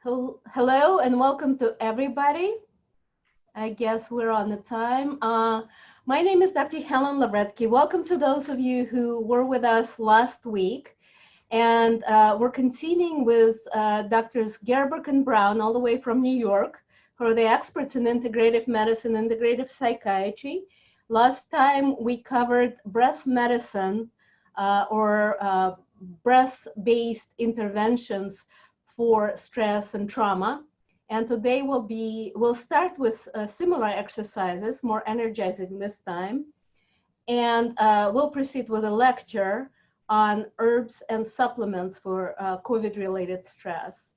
Hello and welcome to everybody. I guess we're on the time. My name is Dr. Helen Lavretsky. Welcome to those of you who were with us last week. And we're continuing with Drs. Gerbarg and Brown all the way from New York, who are the experts in integrative medicine, integrative psychiatry. Last time we covered breast medicine or breast-based interventions for stress and trauma. And today we'll start with similar exercises, more energizing this time. And we'll proceed with a lecture on herbs and supplements for COVID-related stress.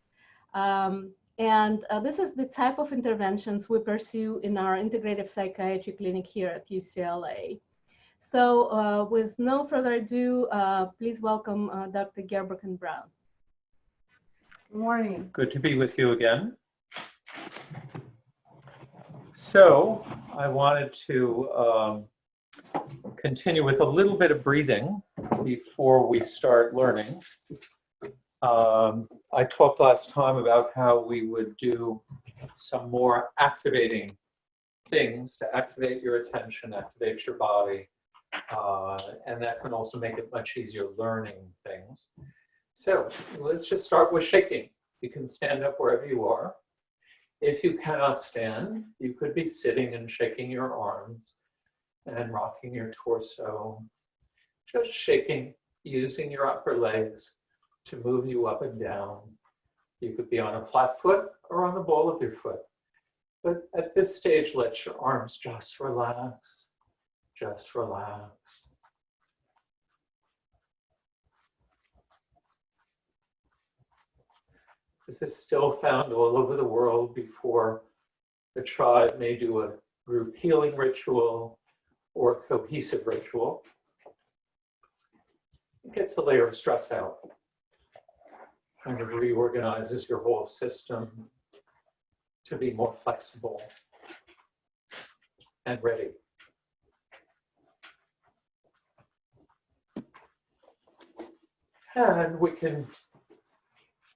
This is the type of interventions we pursue in our integrative psychiatry clinic here at UCLA. So with no further ado, please welcome Dr. Gerbarg and Brown. Good morning. Good to be with you again. So I wanted to continue with a little bit of breathing before we start learning. I talked last time about how we would do some more activating things to activate your attention, activate your body, and that can also make it much easier learning things. So let's just start with shaking. You can stand up wherever you are. If you cannot stand, you could be sitting and shaking your arms and rocking your torso, just shaking, using your upper legs to move you up and down. You could be on a flat foot or on the ball of your foot. But at this stage, let your arms just relax, just relax. This is still found all over the world before the tribe may do a group healing ritual or cohesive ritual. It gets a layer of stress out, kind of reorganizes your whole system to be more flexible and ready. And we can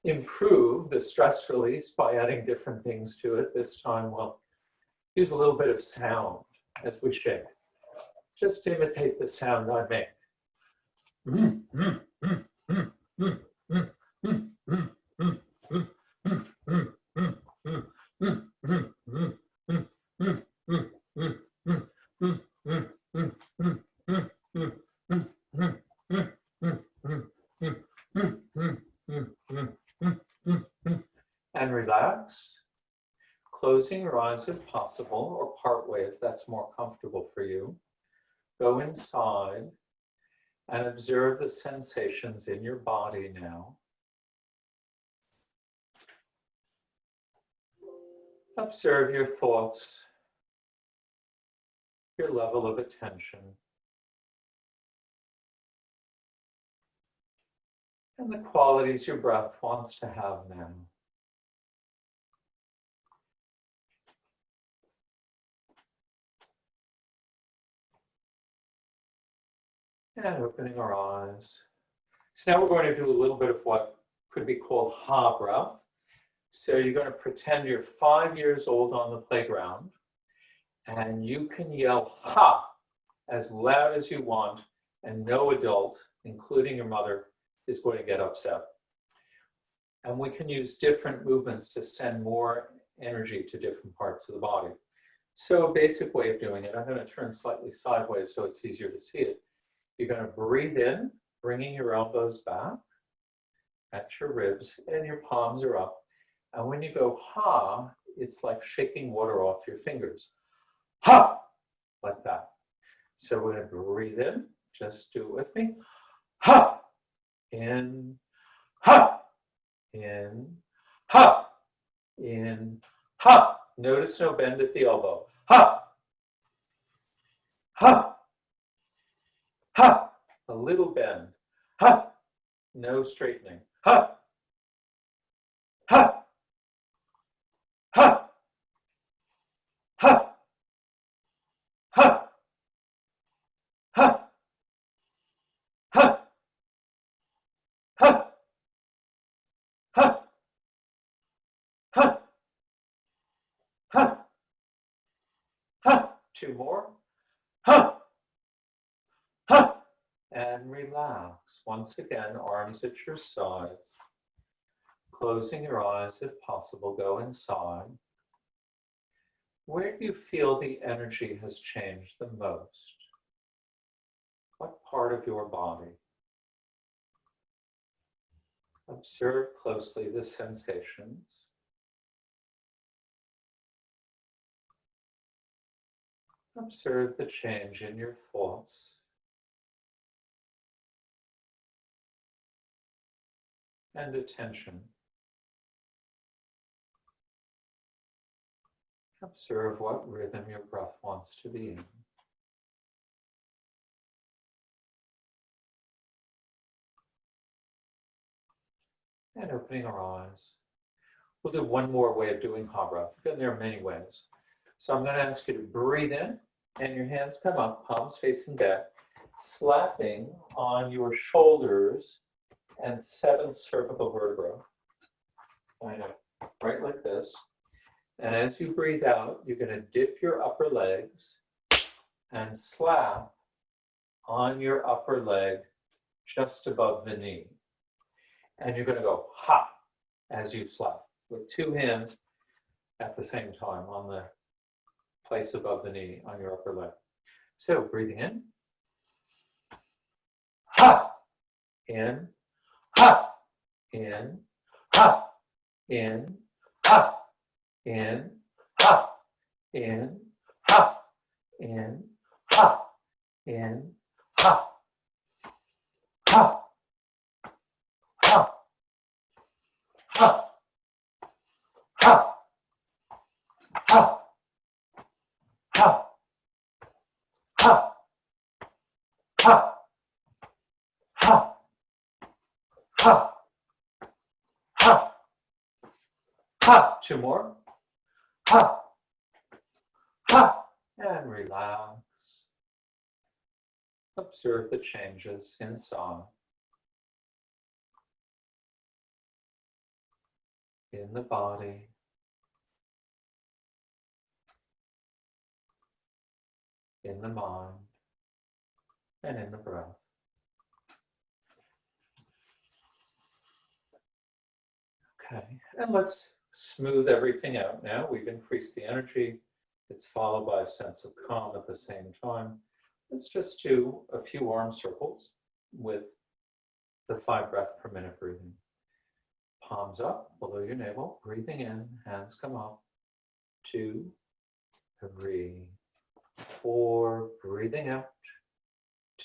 improve the stress release by adding different things to it. This time we'll use a little bit of sound as we shake. Just imitate the sound I make. And relax, closing your eyes if possible, or part way if that's more comfortable for you. Go inside and observe the sensations in your body now. Observe your thoughts, your level of attention, and the qualities your breath wants to have now. And opening our eyes. So now we're going to do a little bit of what could be called ha breath. So you're going to pretend you're 5 years old on the playground, and you can yell ha as loud as you want, and no adult, including your mother, is going to get upset. And we can use different movements to send more energy to different parts of the body. So a basic way of doing it, I'm going to turn slightly sideways so it's easier to see it. You're going to breathe in, bringing your elbows back at your ribs, and your palms are up. And when you go ha, it's like shaking water off your fingers. Ha! Like that. So we're going to breathe in. Just do it with me. Ha! In. Ha! In. Ha! In. Ha! Notice no bend at the elbow. Ha! Ha! Ha! A little bend. Ha! No straightening. Ha! Ha! Ha! Ha! Ha! Ha! Ha! Ha! Ha! 2 more. Ha! Ha! And relax. Once again, arms at your sides. Closing your eyes if possible, go inside. Where do you feel the energy has changed the most? What part of your body? Observe closely the sensations. Observe the change in your thoughts. And attention. Observe what rhythm your breath wants to be in. And opening our eyes. We'll do one more way of doing hot breath. Again, there are many ways. So I'm going to ask you to breathe in, and your hands come up, palms facing back, slapping on your shoulders and 7 cervical vertebrae. I know, right like this. And as you breathe out, you're going to dip your upper legs and slap on your upper leg just above the knee. And you're going to go ha as you slap with 2 hands at the same time on the place above the knee on your upper leg. So breathing in, ha, in, ha, in, ha, in, ha, in, ha, in, ha, in, ha, in, ha, ha, ha, ha, ha, ha, ha, ha, ha, ha, ha, ha, ha. 2 more. Ha, ha, and relax. Observe the changes inside. In the body. In the mind. And in the breath. Okay, and let's smooth everything out now. We've increased the energy. It's followed by a sense of calm at the same time. Let's just do a few arm circles with the 5 breath per minute breathing. Palms up below your navel, breathing in, hands come up. 2, 3, 4, breathing out.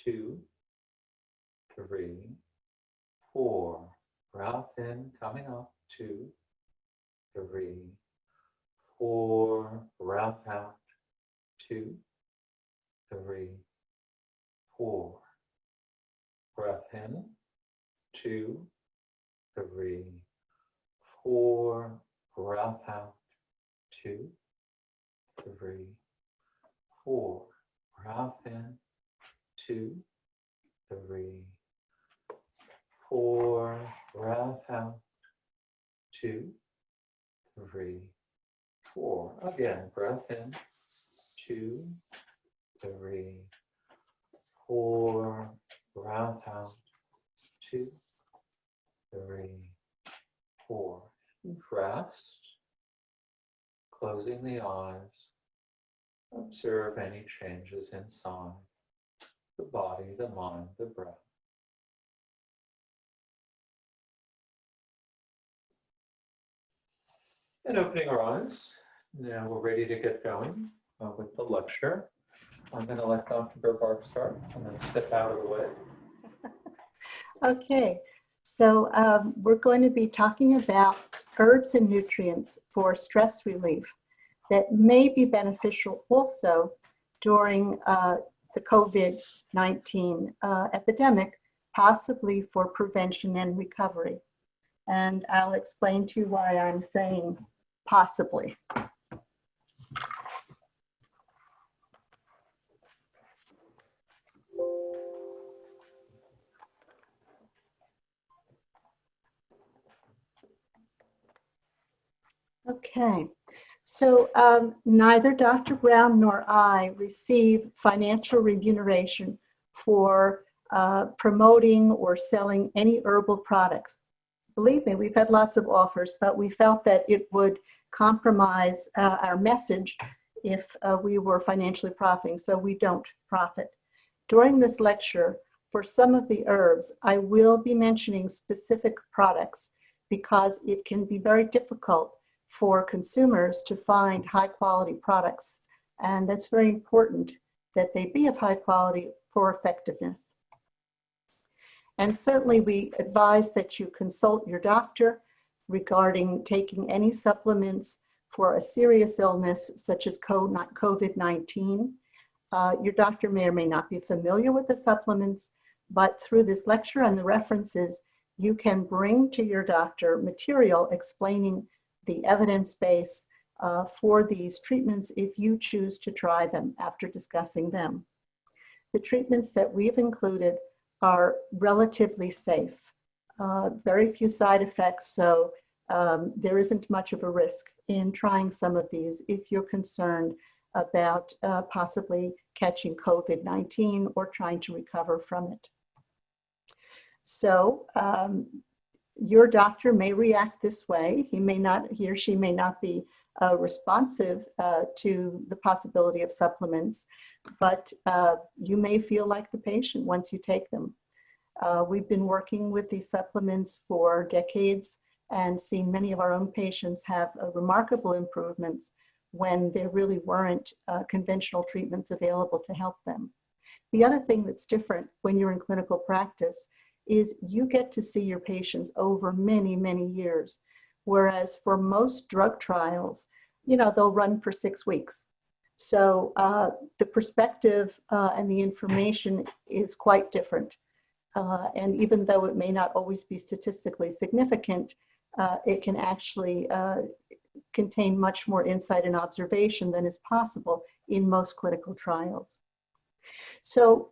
2, 3, 4, breath in, coming up. 2, 3, 4, breath out. 2, 3, 4, breath in. 2, 3, 4, breath out. 2, 3, 4, breath in. 2, 3, 4, breath out. 2, 3, 4. Again, breath in. 2, 3, 4, breath out. 2, 3, 4. Rest. Closing the eyes. Observe any changes inside the body, the mind, the breath. And opening our eyes. Now we're ready to get going with the lecture. I'm going to let Dr. Gerbarg start and then step out of the way. Okay, so we're going to be talking about herbs and nutrients for stress relief that may be beneficial also during the COVID-19 epidemic, possibly for prevention and recovery. And I'll explain to you why I'm saying possibly. Okay, So neither Dr. Brown nor I receive financial remuneration for promoting or selling any herbal products. Believe me, we've had lots of offers, but we felt that it would compromise our message if we were financially profiting, so we don't profit. During this lecture, for some of the herbs, I will be mentioning specific products because it can be very difficult for consumers to find high quality products. And that's very important that they be of high quality for effectiveness. And certainly we advise that you consult your doctor regarding taking any supplements for a serious illness such as COVID-19. Your doctor may or may not be familiar with the supplements, but through this lecture and the references, you can bring to your doctor material explaining the evidence base for these treatments if you choose to try them after discussing them. The treatments that we've included are relatively safe, very few side effects, so there isn't much of a risk in trying some of these if you're concerned about possibly catching COVID-19 or trying to recover from it. So your doctor may react this way. He or she may not be responsive to the possibility of supplements, but you may feel like the patient once you take them. We've been working with these supplements for decades and seen many of our own patients have remarkable improvements when there really weren't conventional treatments available to help them. The other thing that's different when you're in clinical practice is you get to see your patients over many, many years. Whereas for most drug trials, they'll run for 6 weeks. So the perspective and the information is quite different. And even though it may not always be statistically significant, it can actually contain much more insight and observation than is possible in most clinical trials. So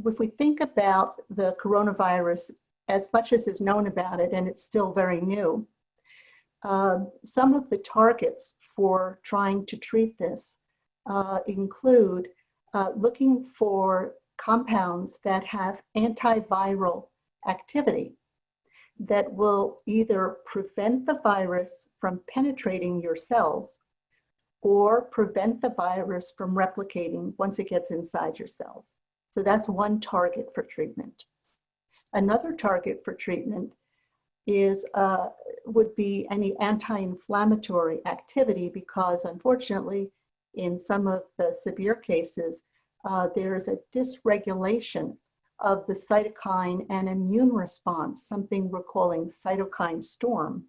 if we think about the coronavirus, as much as is known about it, and it's still very new, some of the targets for trying to treat this include looking for compounds that have antiviral activity that will either prevent the virus from penetrating your cells or prevent the virus from replicating once it gets inside your cells. So that's one target for treatment. Another target for treatment is would be any anti-inflammatory activity, because unfortunately in some of the severe cases there's a dysregulation of the cytokine and immune response, something we're calling cytokine storm.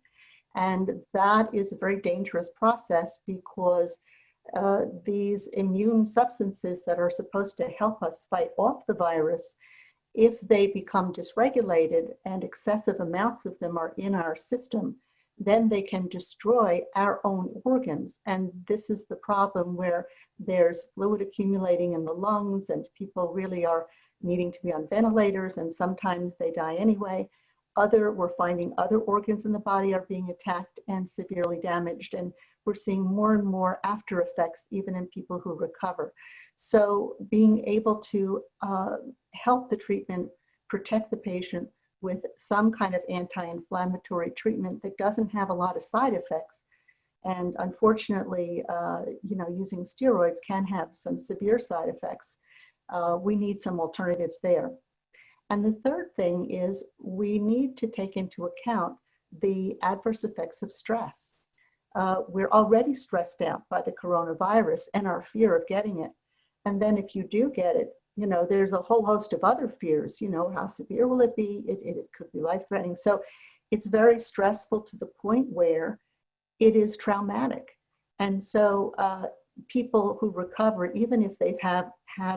And that is a very dangerous process because these immune substances that are supposed to help us fight off the virus, if they become dysregulated and excessive amounts of them are in our system, then they can destroy our own organs. And this is the problem where there's fluid accumulating in the lungs and people really are needing to be on ventilators, and sometimes they die anyway. We're finding other organs in the body are being attacked and severely damaged, and we're seeing more and more after effects even in people who recover. So being able to help the treatment protect the patient with some kind of anti-inflammatory treatment that doesn't have a lot of side effects. And unfortunately, using steroids can have some severe side effects. We need some alternatives there. And the third thing is we need to take into account the adverse effects of stress. We're already stressed out by the coronavirus and our fear of getting it. And then if you do get it, there's a whole host of other fears. How severe will it be? It could be life-threatening. So it's very stressful to the point where it is traumatic. And so people who recover, even if they've had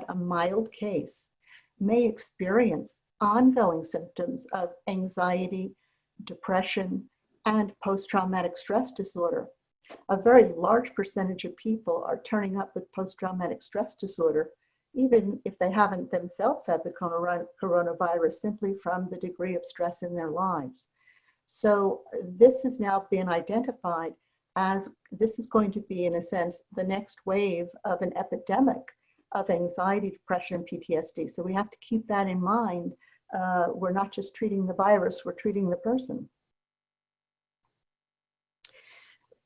a mild case, may experience ongoing symptoms of anxiety, depression, and post-traumatic stress disorder. A very large percentage of people are turning up with post-traumatic stress disorder, even if they haven't themselves had the coronavirus, simply from the degree of stress in their lives. So this has now been identified as this is going to be, in a sense, the next wave of an epidemic of anxiety, depression, and PTSD. So we have to keep that in mind. We're not just treating the virus, we're treating the person.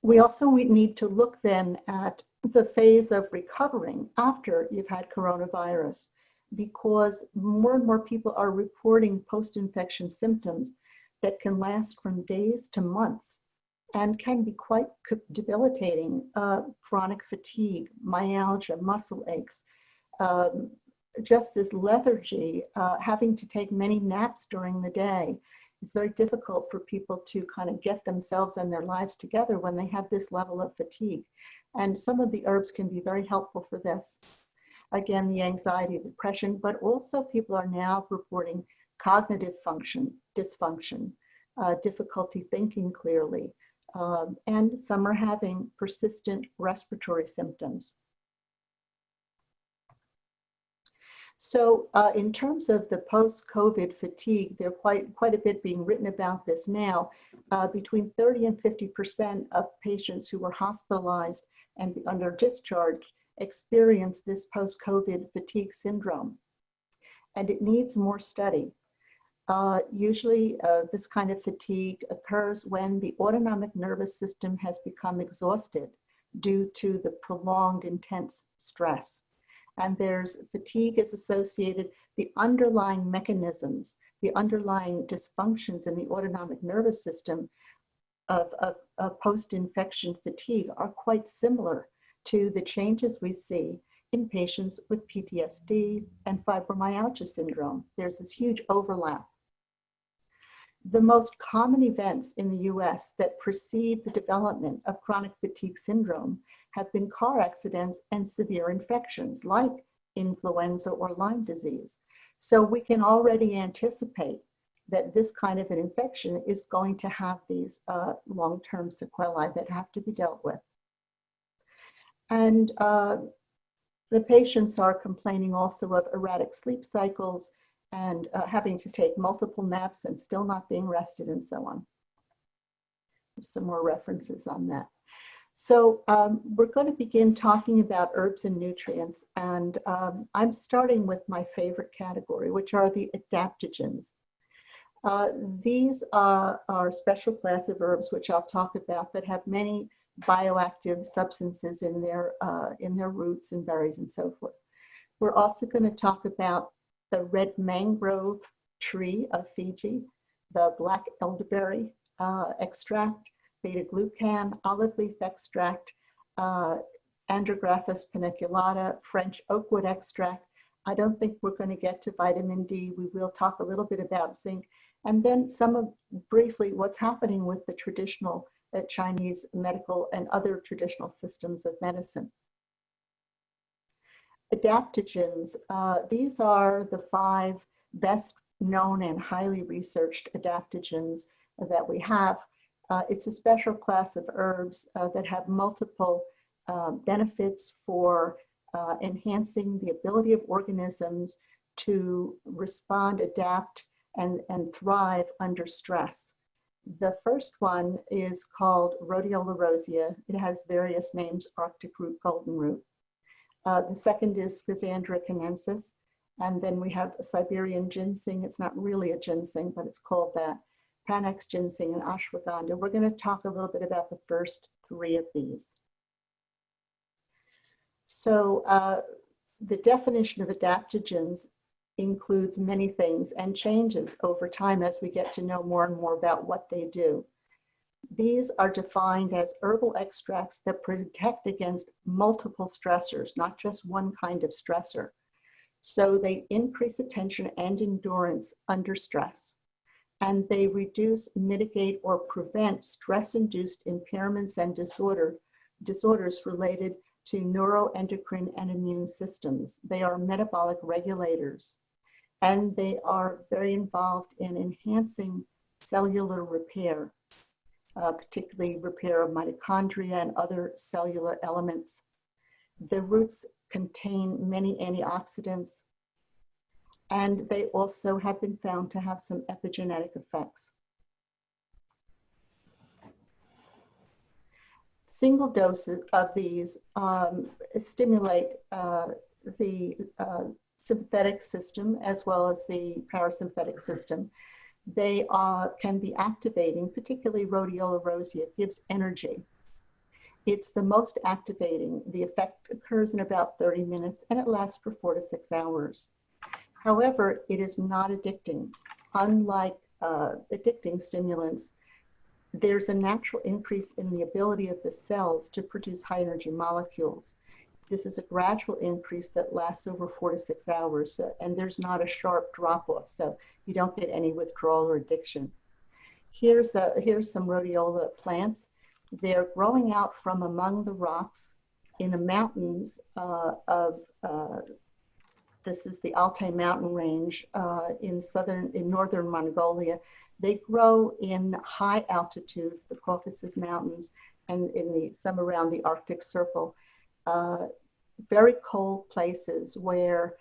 We need to look then at the phase of recovering after you've had coronavirus, because more and more people are reporting post-infection symptoms that can last from days to months and can be quite debilitating. Chronic fatigue, myalgia, muscle aches, just this lethargy, having to take many naps during the day. It's very difficult for people to kind of get themselves and their lives together when they have this level of fatigue. And some of the herbs can be very helpful for this. Again, the anxiety, depression, but also people are now reporting cognitive function, dysfunction, difficulty thinking clearly, and some are having persistent respiratory symptoms. So in terms of the post-COVID fatigue, there's quite a bit being written about this now. Between 30 and 50% of patients who were hospitalized and under discharge experience this post-COVID fatigue syndrome. And it needs more study. Usually this kind of fatigue occurs when the autonomic nervous system has become exhausted due to the prolonged intense stress. And there's fatigue is associated, the underlying mechanisms, the underlying dysfunctions in the autonomic nervous system of post-infection fatigue are quite similar to the changes we see in patients with PTSD and fibromyalgia syndrome. There's this huge overlap. The most common events in the US that precede the development of chronic fatigue syndrome have been car accidents and severe infections like influenza or Lyme disease. So we can already anticipate that this kind of an infection is going to have these long-term sequelae that have to be dealt with. And the patients are complaining also of erratic sleep cycles and having to take multiple naps and still not being rested and so on. Some more references on that. So we're going to begin talking about herbs and nutrients, and I'm starting with my favorite category, which are the adaptogens. These are a special class of herbs, which I'll talk about, that have many bioactive substances in their roots and berries and so forth. We're also going to talk about the red mangrove tree of Fiji, the black elderberry extract, beta-glucan, olive leaf extract, Andrographis paniculata, French oakwood extract. I don't think we're going to get to vitamin D. We will talk a little bit about zinc, and then briefly what's happening with the traditional Chinese medical and other traditional systems of medicine. Adaptogens, these are the 5 best known and highly researched adaptogens that we have. It's a special class of herbs that have multiple benefits for enhancing the ability of organisms to respond, adapt, and thrive under stress. The first one is called Rhodiola Rosea. It has various names: Arctic root, golden root. The second is Schizandra chinensis. And then we have Siberian ginseng. It's not really a ginseng, but it's called that. Panax ginseng and ashwagandha. We're going to talk a little bit about the first 3 of these. So the definition of adaptogens includes many things and changes over time as we get to know more and more about what they do. These are defined as herbal extracts that protect against multiple stressors, not just one kind of stressor. So they increase attention and endurance under stress, and they reduce, mitigate, or prevent stress-induced impairments and disorders related to neuroendocrine and immune systems. They are metabolic regulators, and they are very involved in enhancing cellular repair, particularly repair of mitochondria and other cellular elements. The roots contain many antioxidants, and they also have been found to have some epigenetic effects. Single doses of these stimulate the sympathetic system as well as the parasympathetic system. They can be activating, particularly Rhodiola Rosea gives energy. It's the most activating. The effect occurs in about 30 minutes and it lasts for 4 to 6 hours. However, it is not addicting. Unlike addicting stimulants, there's a natural increase in the ability of the cells to produce high energy molecules. This is a gradual increase that lasts over 4 to 6 hours, and there's not a sharp drop off, so you don't get any withdrawal or addiction. Here's some rhodiola plants. They're growing out from among the rocks in the mountains this is the Altai mountain range in northern Mongolia. They grow in high altitudes, the Caucasus Mountains, and some around the Arctic Circle. Very cold places where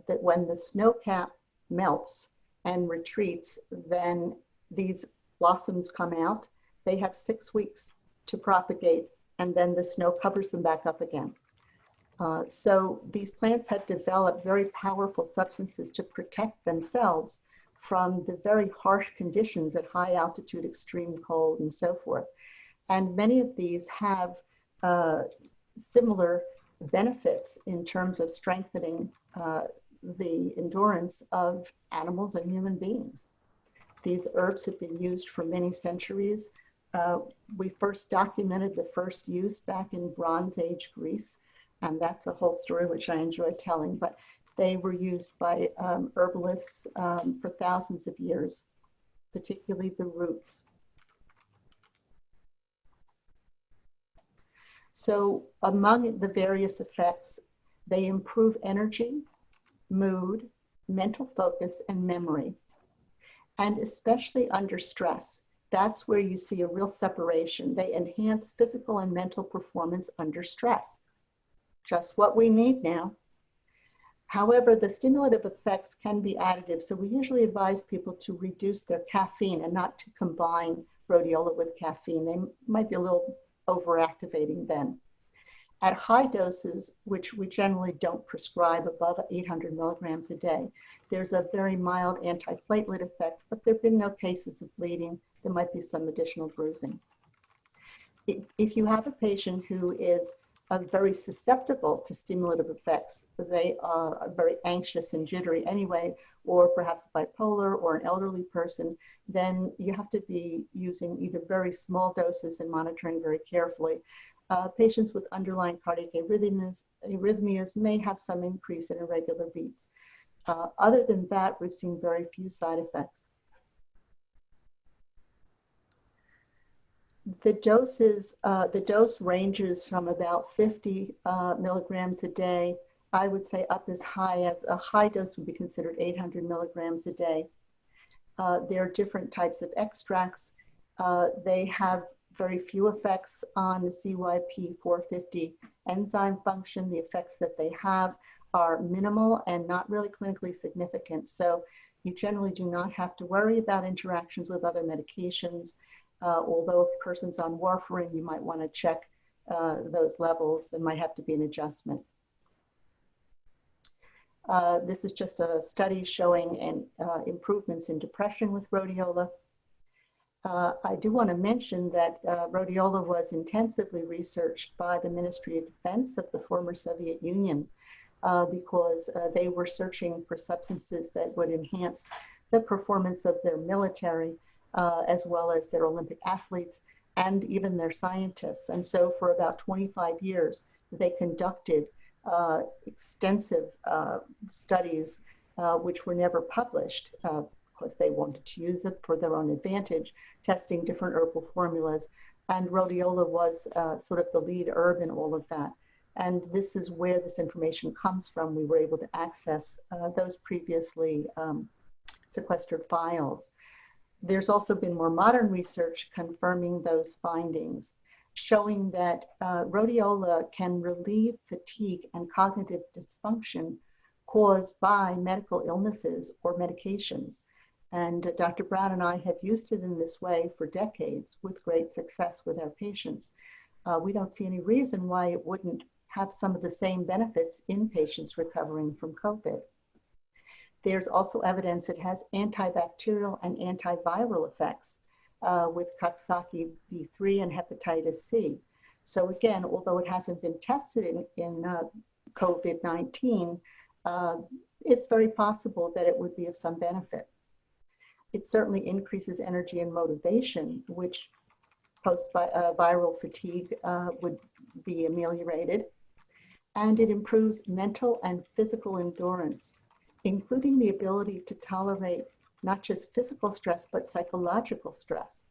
when the snow cap melts and retreats, then these blossoms come out. They have 6 weeks to propagate, and then the snow covers them back up again. So these plants have developed very powerful substances to protect themselves from the very harsh conditions at high altitude, extreme cold, and so forth. And many of these have similar benefits in terms of strengthening the endurance of animals and human beings. These herbs have been used for many centuries. We first documented the first use back in Bronze Age Greece, and that's a whole story which I enjoy telling, but they were used by herbalists for thousands of years, particularly the roots. So among the various effects, they improve energy, mood, mental focus, and memory, and especially under stress. That's where you see a real separation. They enhance physical and mental performance under stress. Just what we need now. However, the stimulative effects can be additive, so we usually advise people to reduce their caffeine and not to combine rhodiola with caffeine. They might be a little overactivating then. At high doses, which we generally don't prescribe above 800 milligrams a day, there's a very mild antiplatelet effect, but there have been no cases of bleeding. There might be some additional bruising. If you have a patient who is very susceptible to stimulative effects, they are very anxious and jittery anyway, or perhaps bipolar or an elderly person, then you have to be using either very small doses and monitoring very carefully. Patients with underlying cardiac arrhythmias may have some increase in irregular beats. Other than that, we've seen very few side effects. The dose ranges from about 50 milligrams a day. I would say up as high as a high dose would be considered 800 milligrams a day. There are different types of extracts. They have very few effects on the CYP450 enzyme function. The effects that they have are minimal and not really clinically significant. So you generally do not have to worry about interactions with other medications. Although if a person's on warfarin, you might want to check those levels. There might have to be an adjustment. This is just a study showing improvements in depression with rhodiola. I do want to mention that rhodiola was intensively researched by the Ministry of Defense of the former Soviet Union because they were searching for substances that would enhance the performance of their military as well as their Olympic athletes and even their scientists. And so for about 25 years, they conducted extensive studies which were never published because they wanted to use it for their own advantage, testing different herbal formulas. And rhodiola was sort of the lead herb in all of that. And this is where this information comes from. We were able to access those previously sequestered files. There's also been more modern research confirming those findings, showing that rhodiola can relieve fatigue and cognitive dysfunction caused by medical illnesses or medications. And Dr. Brown and I have used it in this way for decades with great success with our patients. we don't see any reason why it wouldn't have some of the same benefits in patients recovering from COVID. There's also evidence it has antibacterial and antiviral effects with Coxsackie B3 and hepatitis C. So again, although it hasn't been tested in COVID-19, it's very possible that it would be of some benefit. It certainly increases energy and motivation, which post-viral fatigue would be ameliorated. And it improves mental and physical endurance, including the ability to tolerate not just physical stress, but psychological stress.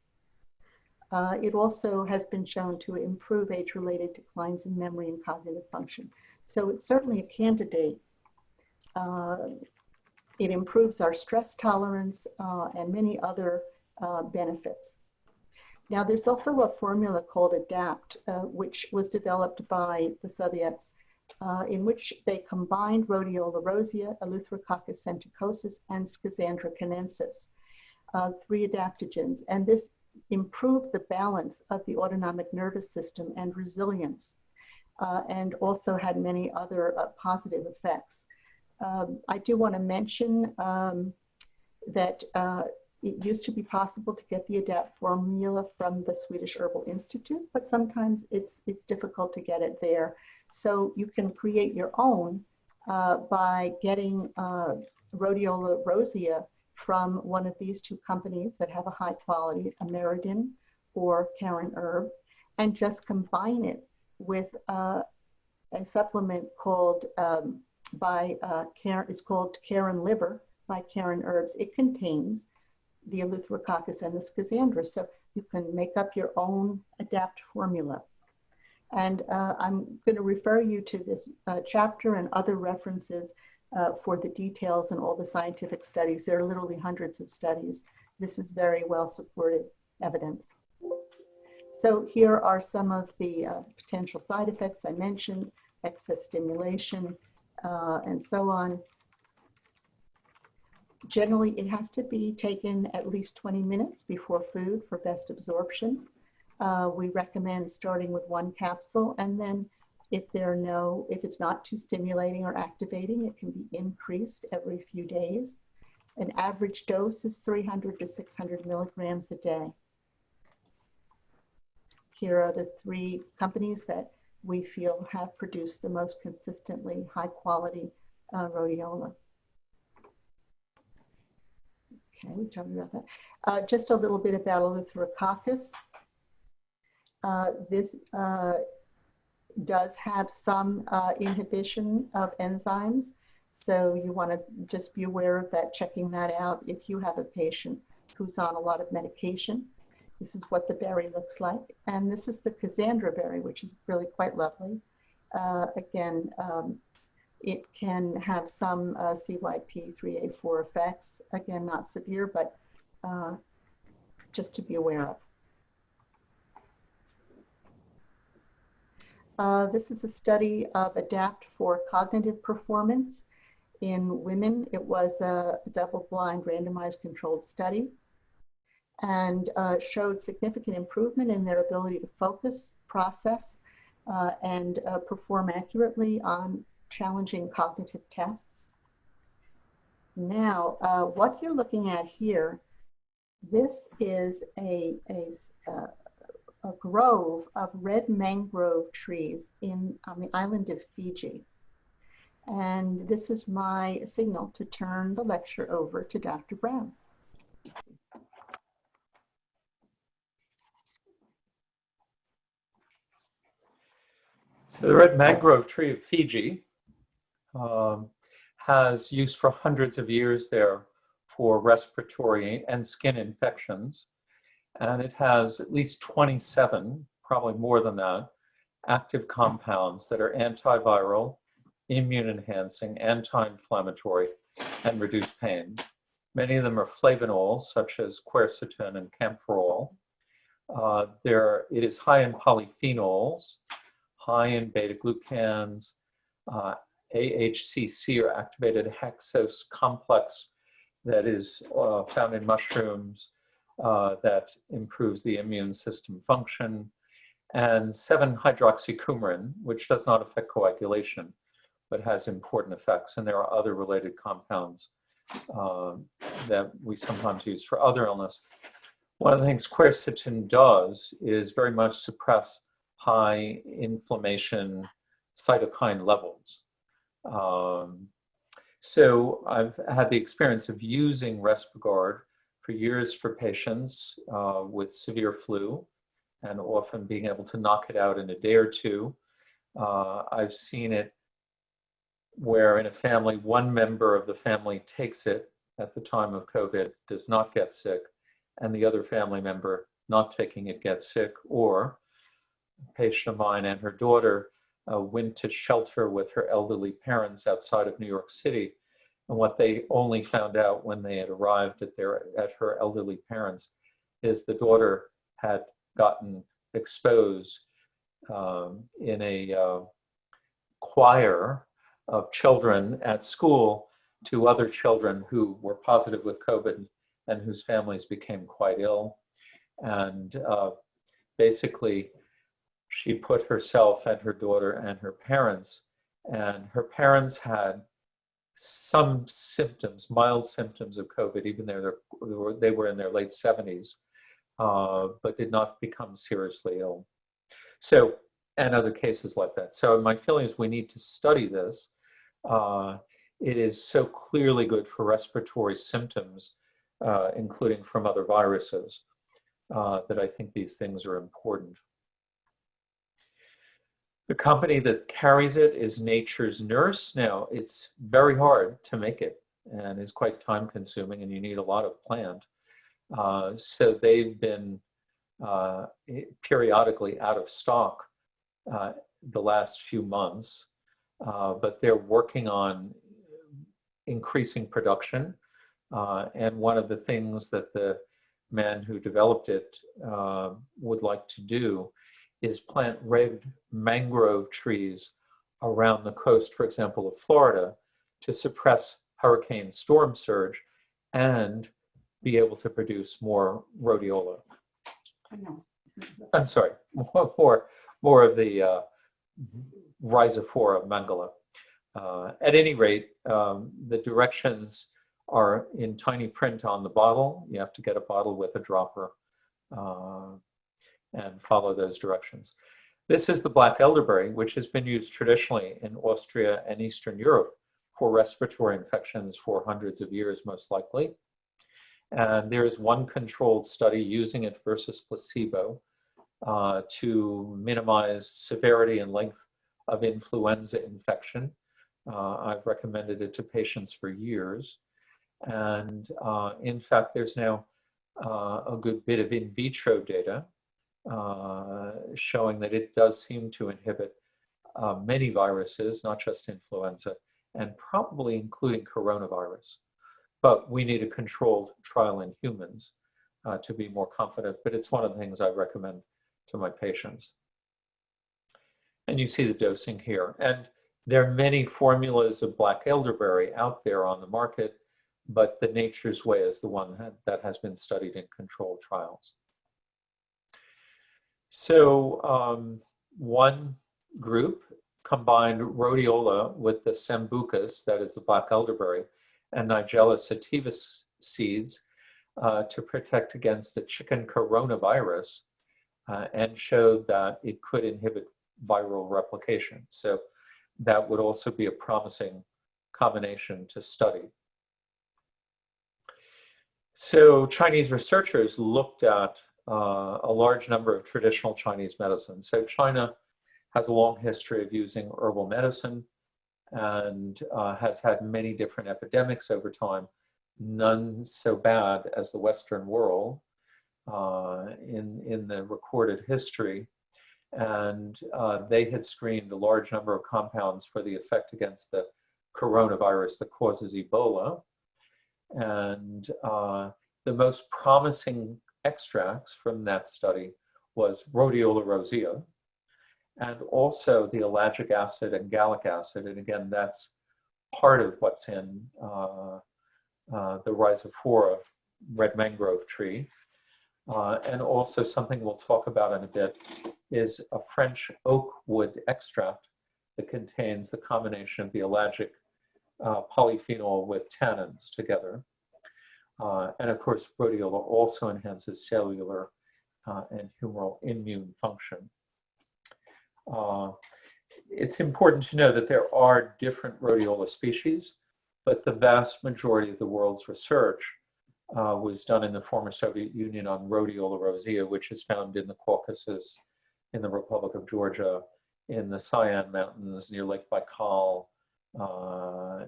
It also has been shown to improve age-related declines in memory and cognitive function. So it's certainly a candidate. It improves our stress tolerance and many other benefits. Now, there's also a formula called Adapt, which was developed by the Soviets, in which they combined Rhodiola Rosea, Eleutherococcus centicosus, and Schizandra chinensis, 3 adaptogens. And this improved the balance of the autonomic nervous system and resilience, and also had many other positive effects. I do want to mention that it used to be possible to get the Adapt formula from the Swedish Herbal Institute, but sometimes it's difficult to get it there. So you can create your own by getting Rhodiola Rosea from one of these 2 companies that have a high quality, Ameridin or Karen Herb, and just combine it with a supplement called it's called Karen Liver by Karen Herbs. It contains the Eleutherococcus and the Schizandra, so you can make up your own Adapt formula. And I'm going to refer you to this chapter and other references for the details and all the scientific studies. There are literally hundreds of studies. This is very well supported evidence. So here are some of the potential side effects I mentioned: excess stimulation, and so on. Generally, it has to be taken at least 20 minutes before food for best absorption. We recommend starting with 1 capsule, and then if it's not too stimulating or activating, it can be increased every few days. An average dose is 300 to 600 milligrams a day. Here are the 3 companies that we feel have produced the most consistently high quality rhodiola. Okay, we talked about that. Just a little bit about Eleutherococcus. This does have some inhibition of enzymes, so you want to just be aware of that, checking that out. If you have a patient who's on a lot of medication, this is what the berry looks like. And this is the Schizandra berry, which is really quite lovely. Again, it can have some CYP3A4 effects. Again, not severe, but just to be aware of. This is a study of Adapt for cognitive performance in women. It was a double-blind randomized controlled study, and showed significant improvement in their ability to focus, process, and perform accurately on challenging cognitive tests. Now, what you're looking at here, this is a grove of red mangrove trees on the island of Fiji. And this is my signal to turn the lecture over to Dr. Brown. So the red mangrove tree of Fiji has use for hundreds of years there for respiratory and skin infections. And it has at least 27, probably more than that, active compounds that are antiviral, immune enhancing, anti-inflammatory, and reduce pain. Many of them are flavonols, such as quercetin and camphorol. It is high in polyphenols, high in beta-glucans, AHCC, or activated hexose complex, that is found in mushrooms, that improves the immune system function. and 7-hydroxycoumarin, which does not affect coagulation, but has important effects. And there are other related compounds that we sometimes use for other illness. One of the things quercetin does is very much suppress high inflammation cytokine levels. So I've had the experience of using Respigard for years for patients with severe flu, and often being able to knock it out in a day or two. I've seen it where in a family, one member of the family takes it at the time of COVID, does not get sick, and the other family member not taking it gets sick. Or a patient of mine and her daughter went to shelter with her elderly parents outside of New York City. And what they only found out when they had arrived at her elderly parents is the daughter had gotten exposed in a choir of children at school to other children who were positive with COVID and whose families became quite ill. And basically, she put herself and her daughter and her parents had some symptoms, mild symptoms of COVID, even though they were in their late 70s, but did not become seriously ill. So, and other cases like that. So my feeling is we need to study this. It is so clearly good for respiratory symptoms, including from other viruses, that I think these things are important. The company that carries it is Nature's Nurse. Now, it's very hard to make it and is quite time consuming, and you need a lot of plant. So they've been periodically out of stock the last few months, but they're working on increasing production. And one of the things that the man who developed it would like to do is plant red mangrove trees around the coast, for example, of Florida, to suppress hurricane storm surge and be able to produce more rhodiola. I'm sorry, more of the Rhizophora mangala. At any rate, the directions are in tiny print on the bottle. You have to get a bottle with a dropper and follow those directions. This is the black elderberry, which has been used traditionally in Austria and Eastern Europe for respiratory infections for hundreds of years, most likely. And there is one controlled study using it versus placebo to minimize severity and length of influenza infection. I've recommended it to patients for years. And in fact, there's now a good bit of in vitro data showing that it does seem to inhibit many viruses, not just influenza, and probably including coronavirus. But we need a controlled trial in humans to be more confident, but it's one of the things I recommend to my patients. And you see the dosing here. And there are many formulas of black elderberry out there on the market, but the Nature's Way is the one that has been studied in controlled trials. So one group combined rhodiola with the sambucas, that is the black elderberry, and Nigella sativa seeds to protect against the chicken coronavirus and showed that it could inhibit viral replication. So that would also be a promising combination to study. So Chinese researchers looked at a large number of traditional Chinese medicines. So China has a long history of using herbal medicine and has had many different epidemics over time, none so bad as the Western world in the recorded history. And they had screened a large number of compounds for the effect against the coronavirus that causes Ebola. And the most promising extracts from that study was Rhodiola Rosea, and also the ellagic acid and gallic acid. And again, that's part of what's in the Rhizophora red mangrove tree. And also something we'll talk about in a bit is a French oak wood extract that contains the combination of the ellagic polyphenol with tannins together. And of course, rhodiola also enhances cellular and humoral immune function. It's important to know that there are different rhodiola species, but the vast majority of the world's research was done in the former Soviet Union on Rhodiola Rosea, which is found in the Caucasus, in the Republic of Georgia, in the Sayan Mountains, near Lake Baikal,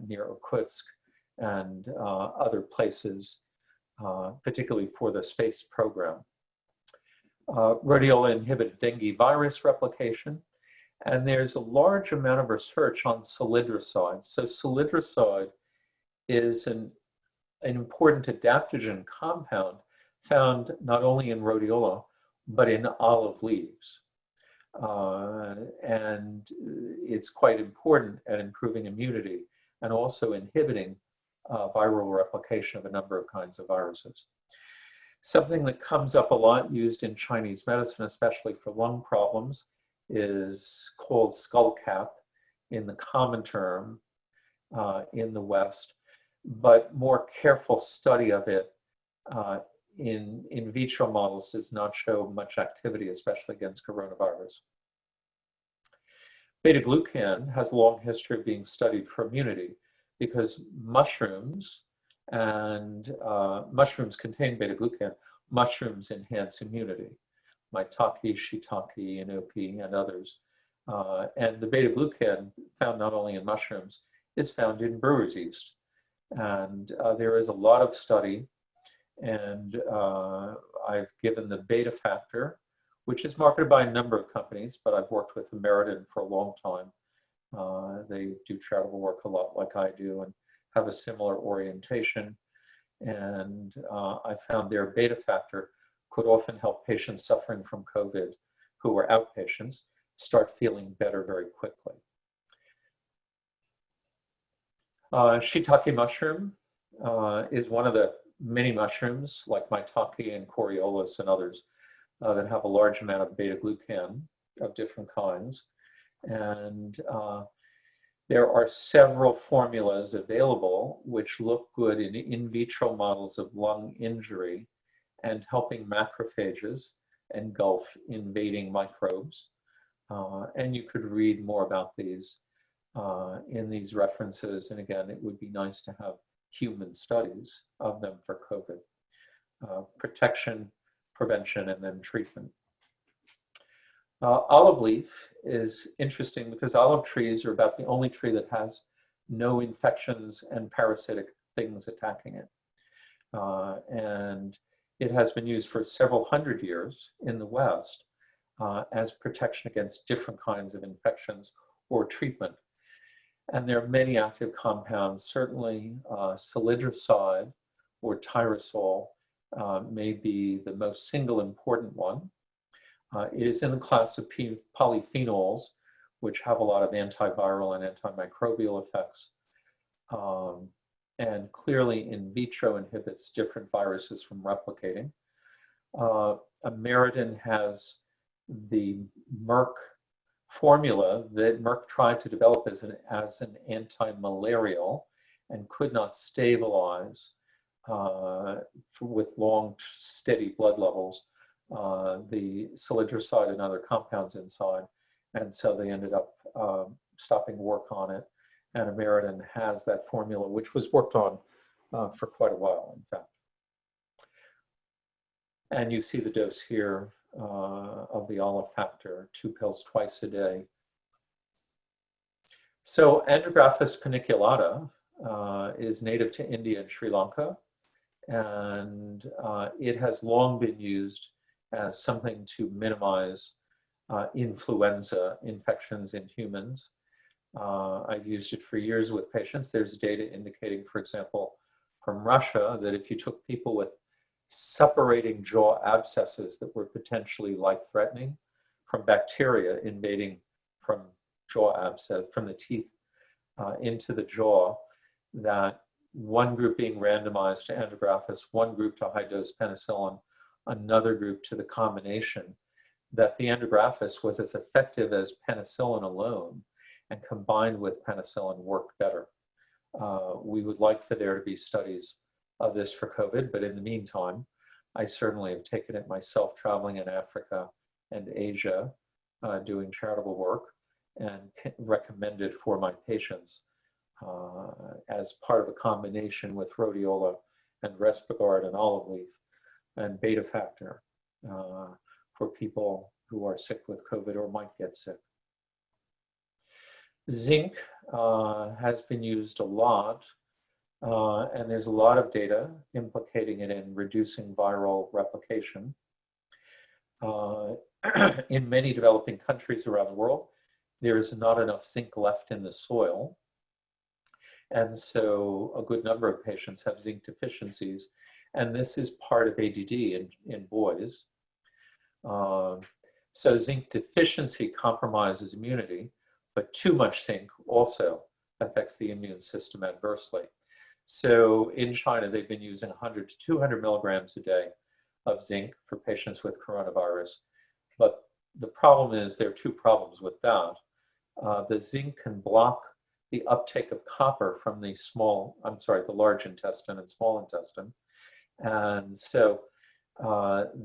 near Irkutsk, and other places, particularly for the space program. Rhodiola inhibit dengue virus replication, and there's a large amount of research on salidroside. So salidroside is an important adaptogen compound found not only in rhodiola, but in olive leaves. And it's quite important at improving immunity and also inhibiting viral replication of a number of kinds of viruses. Something that comes up a lot used in Chinese medicine, especially for lung problems, is called skullcap in the common term in the West, but more careful study of it in vitro models does not show much activity, especially against coronavirus. Beta-glucan has a long history of being studied for immunity because mushrooms contain beta-glucan. Mushrooms enhance immunity. Maitake, shiitake, inoki, and others. And the beta-glucan found not only in mushrooms, is found in brewer's yeast. And there is a lot of study, and I've given the beta factor, which is marketed by a number of companies, but I've worked with American for a long time. They do charitable work a lot like I do and have a similar orientation. And I found their beta factor could often help patients suffering from COVID who were outpatients start feeling better very quickly. Shiitake mushroom is one of the many mushrooms like maitake and coriolis and others that have a large amount of beta-glucan of different kinds. And there are several formulas available which look good in vitro models of lung injury and helping macrophages engulf invading microbes. And you could read more about these in these references. And again, it would be nice to have human studies of them for COVID. Protection, prevention, and then treatment. Olive leaf is interesting because olive trees are about the only tree that has no infections and parasitic things attacking it. And it has been used for several hundred years in the West as protection against different kinds of infections or treatment. And there are many active compounds, certainly salidroside or tyrosol may be the most single important one. It is in the class of polyphenols, which have a lot of antiviral and antimicrobial effects, and clearly in vitro inhibits different viruses from replicating. American has the Merck formula that Merck tried to develop as an anti-malarial and could not stabilize with long, steady blood levels the salidroside and other compounds inside. And so they ended up stopping work on it. And American has that formula, which was worked on for quite a while, in fact. And you see the dose here of the olive factor, 2 pills twice a day. So Andrographis paniculata is native to India and Sri Lanka. And it has long been used as something to minimize influenza infections in humans. I've used it for years with patients. There's data indicating, for example, from Russia, that if you took people with separating jaw abscesses that were potentially life-threatening from bacteria invading from jaw abscess, from the teeth into the jaw, that one group being randomized to andrographis, one group to high-dose penicillin, another group to the combination, that the endographis was as effective as penicillin alone, and combined with penicillin worked better. We would like for there to be studies of this for COVID, but in the meantime, I certainly have taken it myself traveling in Africa and Asia, doing charitable work, and recommended for my patients as part of a combination with rhodiola and Respigard and olive leaf and beta factor for people who are sick with COVID or might get sick. Zinc has been used a lot, and there's a lot of data implicating it in reducing viral replication. In many developing countries around the world, there is not enough zinc left in the soil. And so a good number of patients have zinc deficiencies. And this is part of ADD in boys. So zinc deficiency compromises immunity, but too much zinc also affects the immune system adversely. So in China, they've been using 100 to 200 milligrams a day of zinc for patients with coronavirus. But the problem is, there are two problems with that. The zinc can block the uptake of copper from the large intestine and small intestine. And so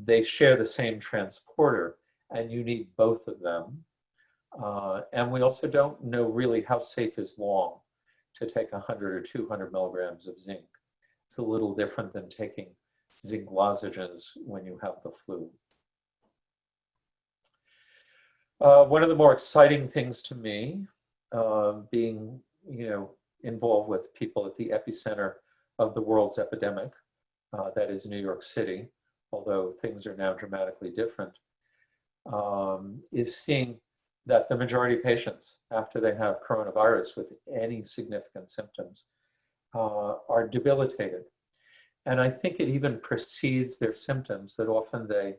they share the same transporter, and you need both of them. And we also don't know really how safe is long to take 100 or 200 milligrams of zinc. It's a little different than taking zinc lozenges when you have the flu. One of the more exciting things to me, being involved with people at the epicenter of the world's epidemic, that is New York City, although things are now dramatically different, is seeing that the majority of patients, after they have coronavirus with any significant symptoms, are debilitated. And I think it even precedes their symptoms, that often they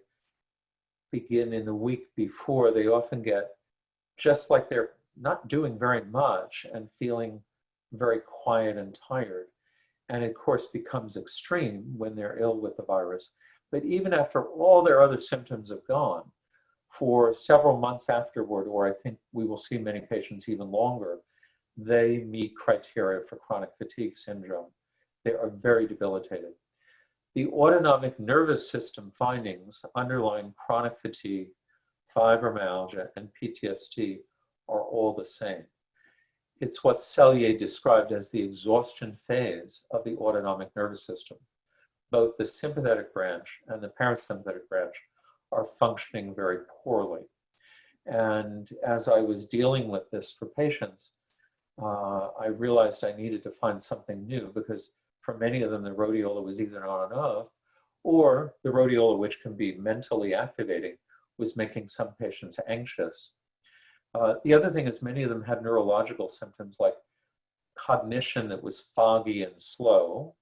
begin in the week before. They often get just like they're not doing very much and feeling very quiet and tired. And it, of course, becomes extreme when they're ill with the virus. But even after all their other symptoms have gone, for several months afterward, or I think we will see many patients even longer, they meet criteria for chronic fatigue syndrome. They are very debilitated. The autonomic nervous system findings underlying chronic fatigue, fibromyalgia, and PTSD are all the same. It's what Selye described as the exhaustion phase of the autonomic nervous system. Both the sympathetic branch and the parasympathetic branch are functioning very poorly. And as I was dealing with this for patients, I realized I needed to find something new, because for many of them, the rhodiola was either not enough, or the rhodiola, which can be mentally activating, was making some patients anxious. The other thing is, many of them had neurological symptoms like cognition that was foggy and slow,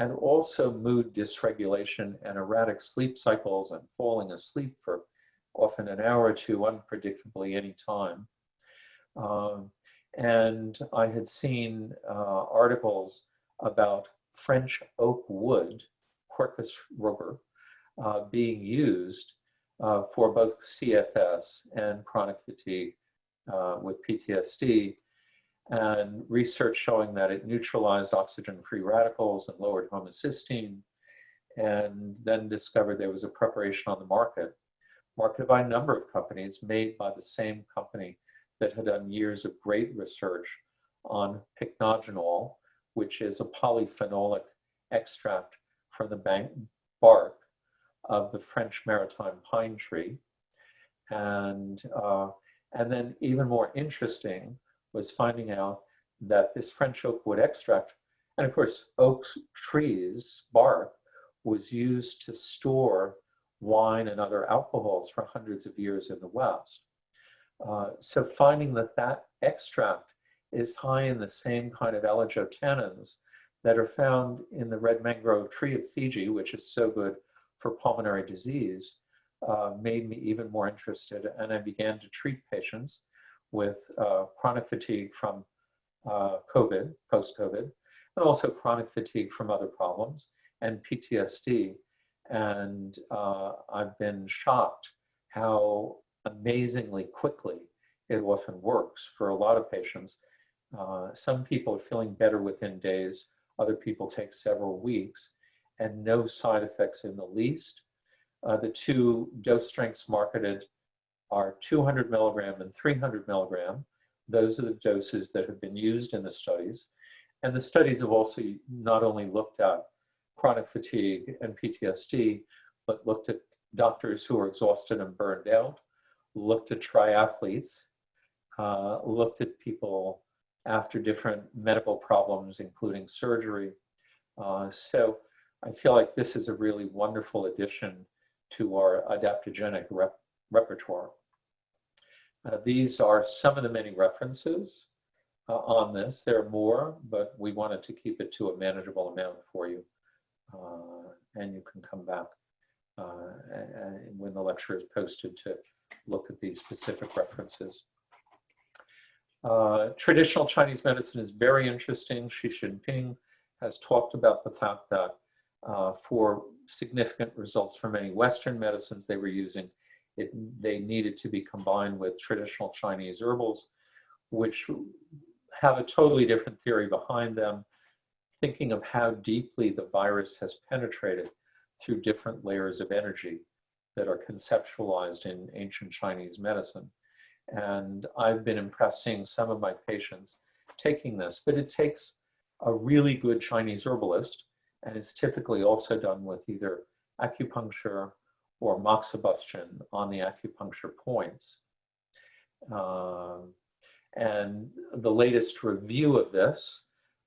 and also mood dysregulation and erratic sleep cycles and falling asleep for often an hour or two unpredictably any time. And I had seen articles about French oak wood, Quercus rubra, being used for both CFS and chronic fatigue with PTSD, and research showing that it neutralized oxygen-free radicals and lowered homocysteine, and then discovered there was a preparation on the market, marketed by a number of companies, made by the same company that had done years of great research on pycnogenol, which is a polyphenolic extract from the bark of the French maritime pine tree. And then even more interesting was finding out that this French oak wood extract, and of course oak trees bark, was used to store wine and other alcohols for hundreds of years in the West. So finding that that extract is high in the same kind of allogotannins that are found in the red mangrove tree of Fiji, which is so good for pulmonary disease, made me even more interested. And I began to treat patients with chronic fatigue from COVID, post-COVID, and also chronic fatigue from other problems, and PTSD. And I've been shocked how amazingly quickly it often works for a lot of patients. Some people are feeling better within days, other people take several weeks, and no side effects in the least. The two dose strengths marketed are 200 milligram and 300 milligram. Those are the doses that have been used in the studies. And the studies have also not only looked at chronic fatigue and PTSD, but looked at doctors who are exhausted and burned out, looked at triathletes, looked at people after different medical problems, including surgery. So I feel like this is a really wonderful addition to our adaptogenic repertoire. These are some of the many references on this. There are more, but we wanted to keep it to a manageable amount for you. And you can come back when the lecture is posted to look at these specific references. Traditional Chinese medicine is very interesting. Xi Jinping has talked about the fact that for significant results for many Western medicines they were using, they needed to be combined with traditional Chinese herbals, which have a totally different theory behind them, thinking of how deeply the virus has penetrated through different layers of energy that are conceptualized in ancient Chinese medicine. And I've been impressed seeing some of my patients taking this, but it takes a really good Chinese herbalist, and it's typically also done with either acupuncture or moxibustion on the acupuncture points. And the latest review of this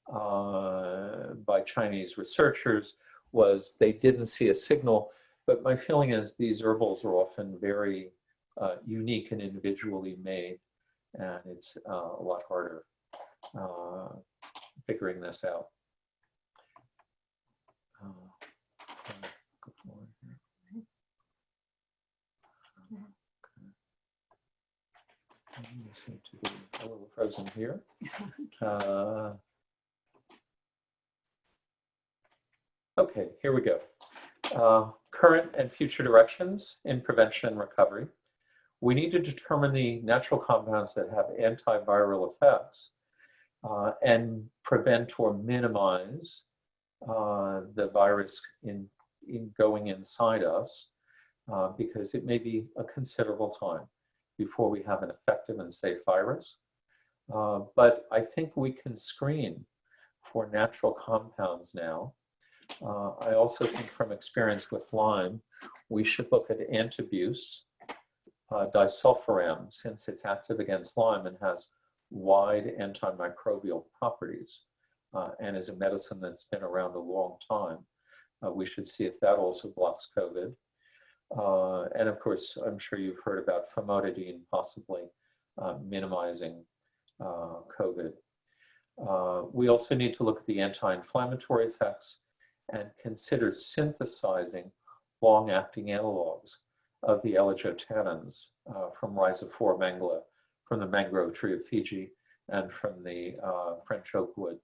by Chinese researchers was they didn't see a signal, but my feeling is these herbals are often very unique and individually made, and it's a lot harder figuring this out. You seem to be a little frozen here. Okay, here we go. Current and future directions in prevention and recovery. We need to determine the natural compounds that have antiviral effects and prevent or minimize the virus in going inside us because it may be a considerable time before we have an effective and safe virus. But I think we can screen for natural compounds now. I also think from experience with Lyme, we should look at antabuse, disulfiram, since it's active against Lyme and has wide antimicrobial properties and is a medicine that's been around a long time. We should see if that also blocks COVID. And of course, I'm sure you've heard about famotidine possibly minimizing COVID. We also need to look at the anti-inflammatory effects and consider synthesizing long-acting analogs of the Electrotherapy from Rhizophora mangla, from the mangrove tree of Fiji, and from the French oak wood.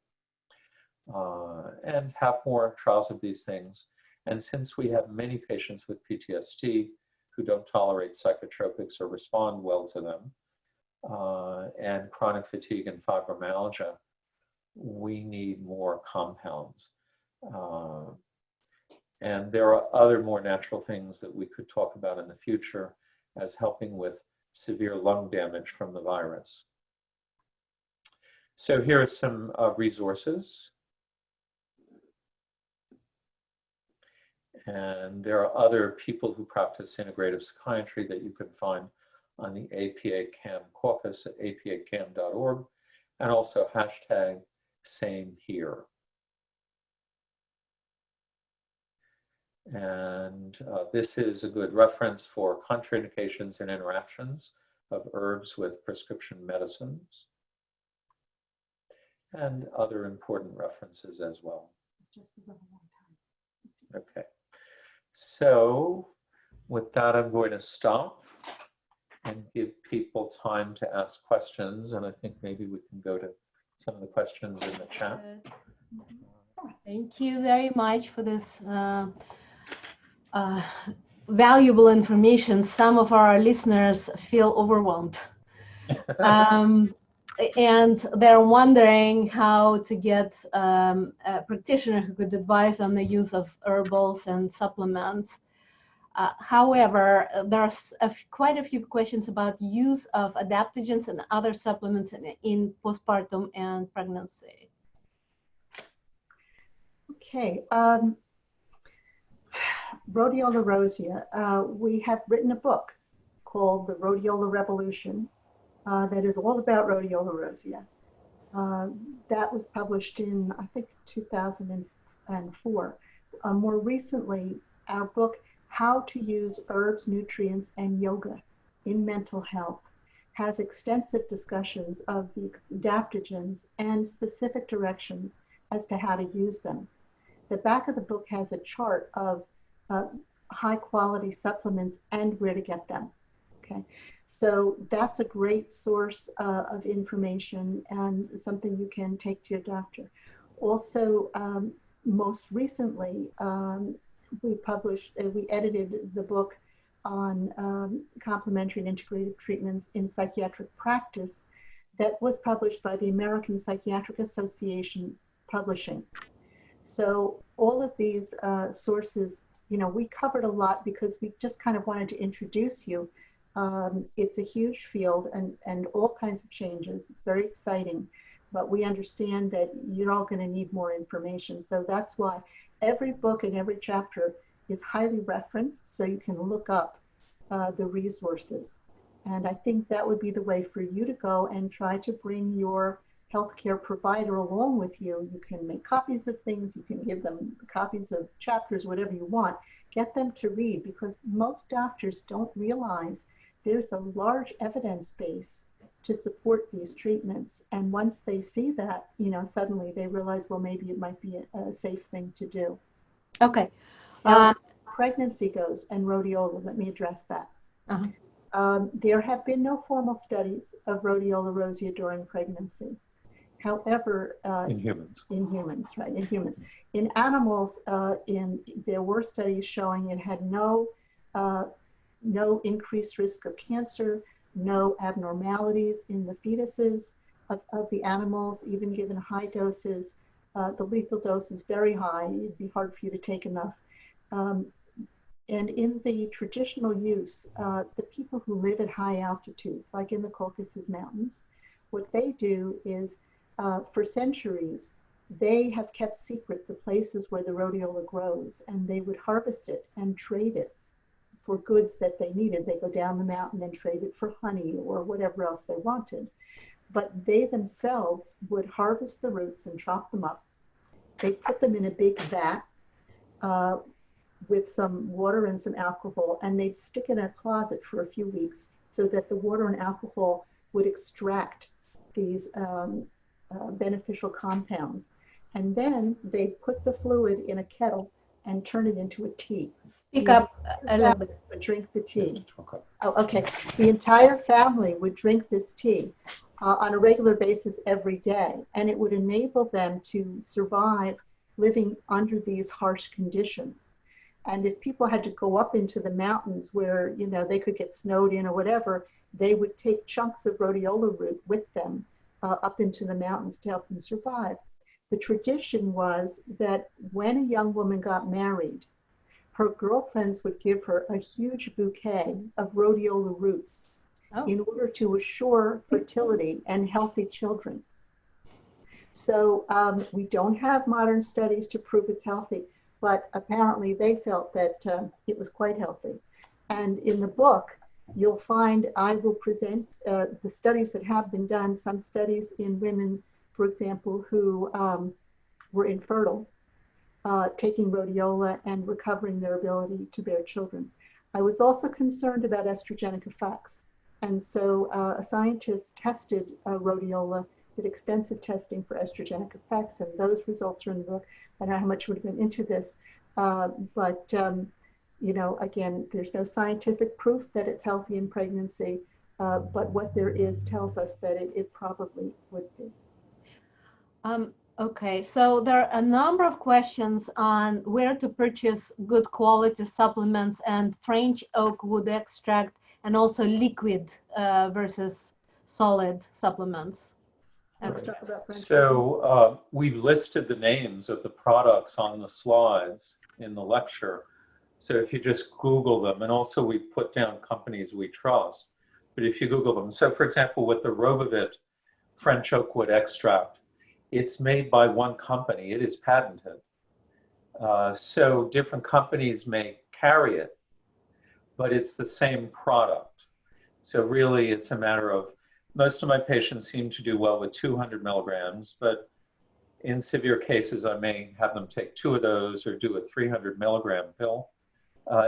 And have more trials of these things. And since we have many patients with PTSD who don't tolerate psychotropics or respond well to them, and chronic fatigue and fibromyalgia, we need more compounds. And there are other more natural things that we could talk about in the future as helping with severe lung damage from the virus. So here are some resources. And there are other people who practice integrative psychiatry that you can find on the APA CAM caucus at apacam.org, and also hashtag same here. And this is a good reference for contraindications and interactions of herbs with prescription medicines, and other important references as well. Okay. So with that, I'm going to stop and give people time to ask questions. And I think maybe we can go to some of the questions in the chat. Thank you very much for this uh, valuable information, some of our listeners feel overwhelmed. And they're wondering how to get a practitioner who could advise on the use of herbals and supplements. However, there's quite a few questions about use of adaptogens and other supplements in postpartum and pregnancy. Okay. Rhodiola Rosea. We have written a book called The Rhodiola Revolution that is all about Rhodiola Rosea. That was published in, I think, 2004. More recently, our book, How to Use Herbs, Nutrients, and Yoga in Mental Health, has extensive discussions of the adaptogens and specific directions as to how to use them. The back of the book has a chart of high quality supplements and where to get them. Okay, so that's a great source of information and something you can take to your doctor. Also, most recently, we edited the book on complementary and integrative treatments in psychiatric practice that was published by the American Psychiatric Association Publishing. So all of these sources, we covered a lot because we just kind of wanted to introduce you. It's a huge field and all kinds of changes. It's very exciting, but we understand that you're all going to need more information. So that's why every book and every chapter is highly referenced, so you can look up the resources. And I think that would be the way for you to go and try to bring your healthcare provider along with you. You can make copies of things, you can give them copies of chapters, whatever you want. Get them to read, because most doctors don't realize there's a large evidence base to support these treatments. And once they see that, suddenly they realize, well, maybe it might be a safe thing to do. Okay. As pregnancy goes and rhodiola, let me address that. There have been no formal studies of Rhodiola rosea during pregnancy. However, in humans. In humans, right? In humans. In animals, there were studies showing it had no increased risk of cancer, no abnormalities in the fetuses of the animals, even given high doses. The lethal dose is very high. It'd be hard for you to take enough. And in the traditional use, the people who live at high altitudes, like in the Caucasus Mountains, what they do is, for centuries, they have kept secret the places where the rhodiola grows, and they would harvest it and trade it for goods that they needed. They go down the mountain and trade it for honey or whatever else they wanted. But they themselves would harvest the roots and chop them up. They put them in a big vat with some water and some alcohol, and they'd stick it in a closet for a few weeks so that the water and alcohol would extract these beneficial compounds. And then they put the fluid in a kettle and turn it into a tea. Speak up a little bit. Would drink the tea. Oh, okay. The entire family would drink this tea on a regular basis every day, and it would enable them to survive living under these harsh conditions. And if people had to go up into the mountains where, they could get snowed in or whatever, they would take chunks of rhodiola root with them up into the mountains to help them survive. The tradition was that when a young woman got married, her girlfriends would give her a huge bouquet of rhodiola roots in order to assure fertility and healthy children. So we don't have modern studies to prove it's healthy, but apparently they felt that it was quite healthy. And in the book, you'll find I will present the studies that have been done, some studies in women, for example, who were infertile, taking rhodiola and recovering their ability to bear children. I was also concerned about estrogenic effects. And so a scientist tested rhodiola, did extensive testing for estrogenic effects, and those results are in the book. I don't know how much would have been into this, but again, there's no scientific proof that it's healthy in pregnancy, but what there is tells us that it probably would be. Okay, so there are a number of questions on where to purchase good quality supplements and French oak wood extract, and also liquid versus solid supplements. Let's Right. talk about French oak. So we've listed the names of the products on the slides in the lecture. So if you just Google them, and also we put down companies we trust, but if you Google them, so for example, with the Robovit French oak wood extract, it's made by one company, it is patented. So different companies may carry it, but it's the same product. So really it's a matter of, most of my patients seem to do well with 200 milligrams, but in severe cases, I may have them take 2 of those or do a 300 milligram pill.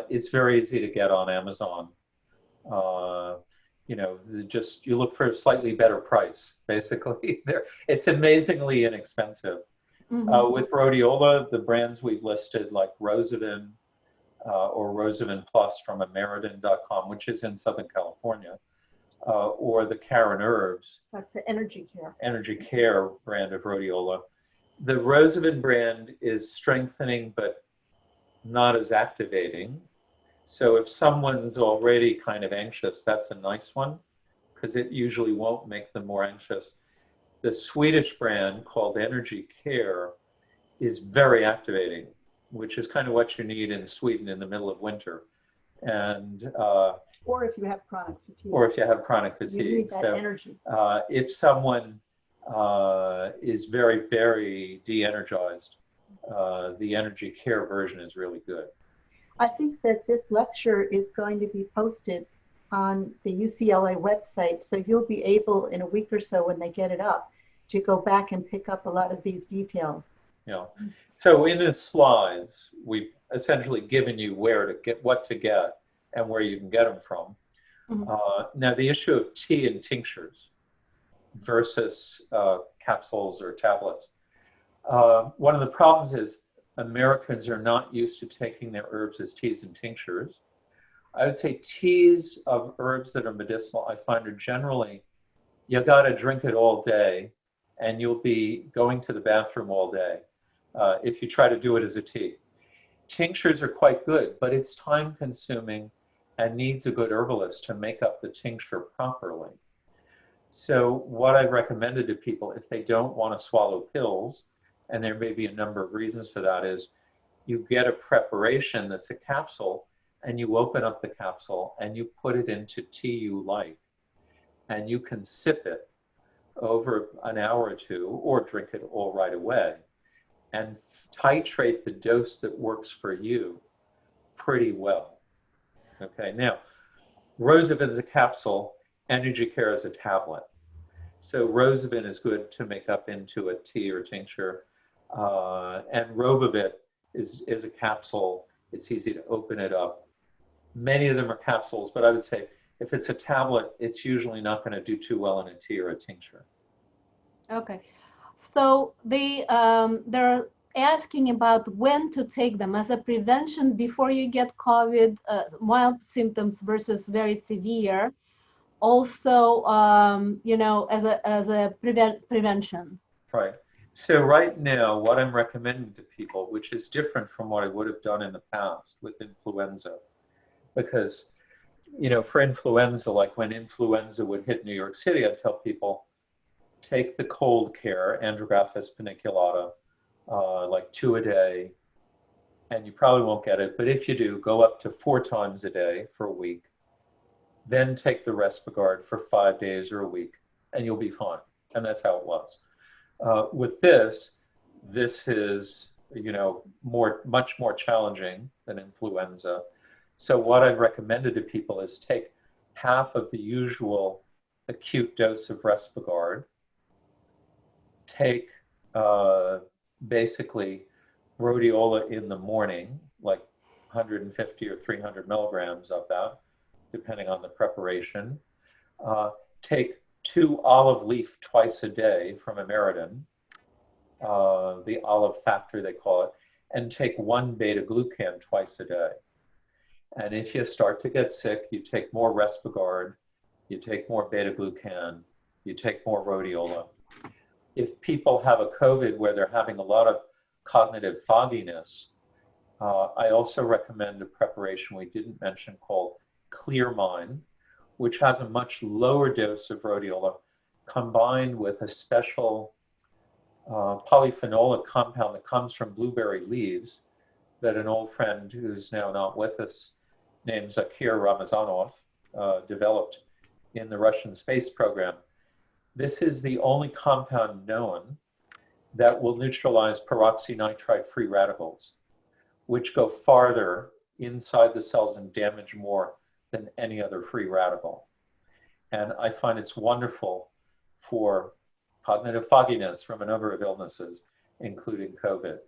It's very easy to get on Amazon. You know, just you look for a slightly better price, basically. It's amazingly inexpensive. With Rhodiola, the brands we've listed, like Rosavin or Rosavin Plus from Ameridan.com, which is in Southern California, or the Karen Herbs. That's the Energy Care brand of Rhodiola. The Rosavin brand is strengthening, but not as activating. So if someone's already kind of anxious, that's a nice one, because it usually won't make them more anxious. The Swedish brand called Energy Care is very activating, which is kind of what you need in Sweden in the middle of winter. And Or if you have chronic fatigue. or if you have chronic You fatigue. need that energy. If someone is very, very de-energized, the Energy Care version is really good. I think that this lecture is going to be posted on the UCLA website, so you'll be able in a week or so when they get it up to go back and pick up a lot of these details. Yeah. So in the slides, we've essentially given you where to get, what to get, and where you can get them from. Now, the issue of tea and tinctures versus capsules or tablets. One of the problems is Americans are not used to taking their herbs as teas and tinctures. I would say teas of herbs that are medicinal, I find are generally, you got to drink it all day and you'll be going to the bathroom all day if you try to do it as a tea. Tinctures are quite good, but it's time consuming and needs a good herbalist to make up the tincture properly. So what I've recommended to people, if they don't want to swallow pills, and there may be a number of reasons for that, is you get a preparation that's a capsule, and you open up the capsule and you put it into tea you like, and you can sip it over an hour or two or drink it all right away and titrate the dose that works for you pretty well. Okay, now Rosavin's a capsule, Energy Care is a tablet. So Rosavin is good to make up into a tea or tincture, and Robovit is a capsule. It's easy to open it up. Many of them are capsules, but I would say if it's a tablet, it's usually not going to do too well in a tea or a tincture. Okay, so they're asking about when to take them as a prevention before you get COVID, mild symptoms versus very severe. Also, you know, as a prevention. Right. So right now, what I'm recommending to people, which is different from what I would have done in the past with influenza, because, you know, for influenza, like when influenza would hit New York City, I'd tell people, take the cold care, Andrographis paniculata, like 2 a day, and you probably won't get it. But if you do, go up to 4 times a day for a week. Then take the Respigard for 5 days or a week, and you'll be fine. And that's how it was. With this is, you know, much more challenging than influenza. So what I've recommended to people is take half of the usual acute dose of Respigard, take basically Rhodiola in the morning, like 150 or 300 milligrams of that, depending on the preparation. Take 2 olive leaf twice a day from Ameridan, the olive factor they call it, and take 1 beta-glucan twice a day. And if you start to get sick, you take more Respigard, you take more beta-glucan, you take more Rhodiola. if people have a COVID where they're having a lot of cognitive fogginess, I also recommend a preparation we didn't mention called Clear Mind, which has a much lower dose of rhodiola combined with a special polyphenolic compound that comes from blueberry leaves that an old friend who's now not with us, named Zakir Ramazanov, developed in the Russian space program. This is the only compound known that will neutralize peroxynitride free radicals, which go farther inside the cells and damage more than any other free radical. And I find it's wonderful for cognitive fogginess from a number of illnesses, including COVID.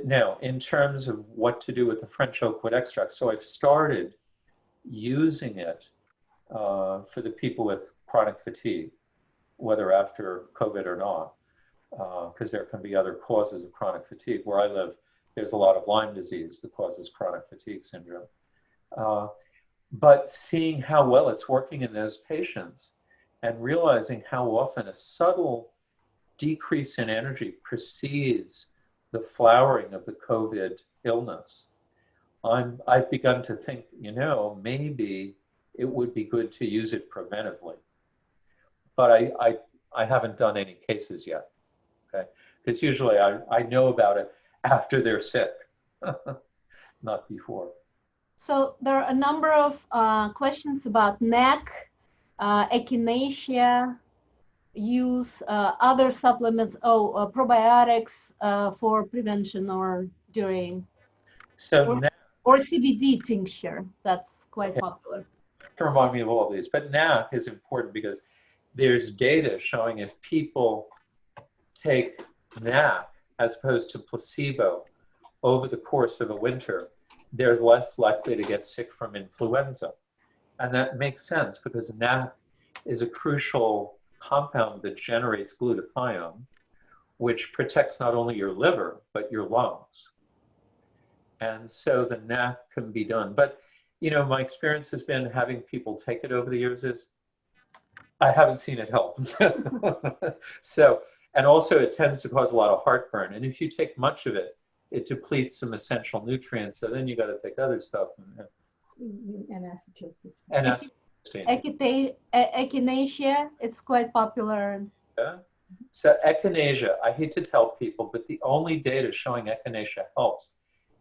Now, in terms of what to do with the French oak wood extract, so I've started using it for the people with chronic fatigue, whether after COVID or not, because there can be other causes of chronic fatigue. Where I live, there's a lot of Lyme disease that causes chronic fatigue syndrome. But seeing how well it's working in those patients and realizing how often a subtle decrease in energy precedes the flowering of the COVID illness, I've begun to think, maybe it would be good to use it preventively. But I haven't done any cases yet, okay? Because usually I know about it after they're sick, not before. So there are a number of questions about neck, echinacea, use, other supplements, probiotics for prevention or during, or CBD tincture. That's quite popular. To remind me of all of these, but NAC is important because there's data showing if people take NAC as opposed to placebo over the course of a winter, they're less likely to get sick from influenza. And that makes sense because NAC is a crucial compound that generates glutathione, which protects not only your liver, but your lungs. And so the NAC can be done. But, my experience has been having people take it over the years is I haven't seen it help. So, and also it tends to cause a lot of heartburn. And if you take much of it, it depletes some essential nutrients. So then you got to take other stuff. And acetylcysteine. And acetylcysteine. Echinacea, it's quite popular. Yeah. So echinacea, I hate to tell people, but the only data showing echinacea helps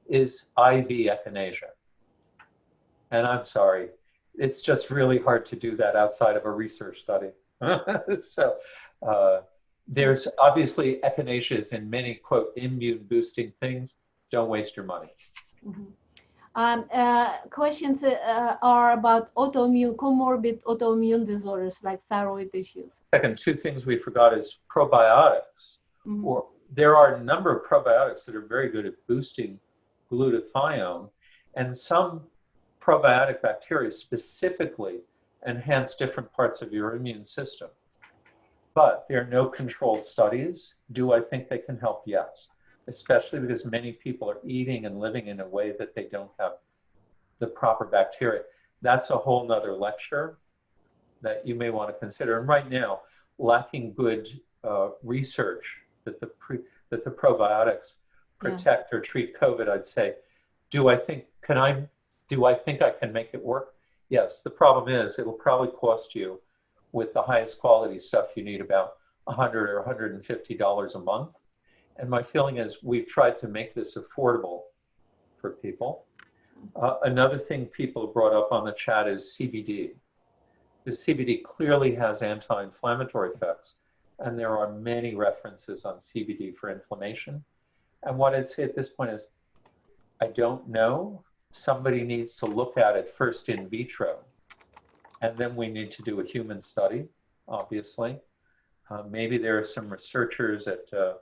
is IV echinacea. And I'm sorry, it's just really hard to do that outside of a research study. So there's obviously echinaceas in many, quote, immune boosting things. Don't waste your money. Mm-hmm. Questions are about comorbid autoimmune disorders like thyroid issues. Second, two things we forgot is probiotics. Mm-hmm. Or there are a number of probiotics that are very good at boosting glutathione, and some probiotic bacteria specifically enhance different parts of your immune system. But there are no controlled studies. Do I think they can help? Yes. Especially because many people are eating and living in a way that they don't have the proper bacteria. That's a whole nother lecture that you may want to consider. And right now, lacking good research that the probiotics protect or treat COVID, I'd say, do I think I can make it work? Yes. The problem is it'll probably cost you, with the highest quality stuff, you need about $100 or $150 a month. And my feeling is we've tried to make this affordable for people. Another thing people have brought up on the chat is CBD. The CBD clearly has anti-inflammatory effects, and there are many references on CBD for inflammation. And what I'd say at this point is, I don't know. Somebody needs to look at it first in vitro, and then we need to do a human study, obviously. Maybe there are some researchers out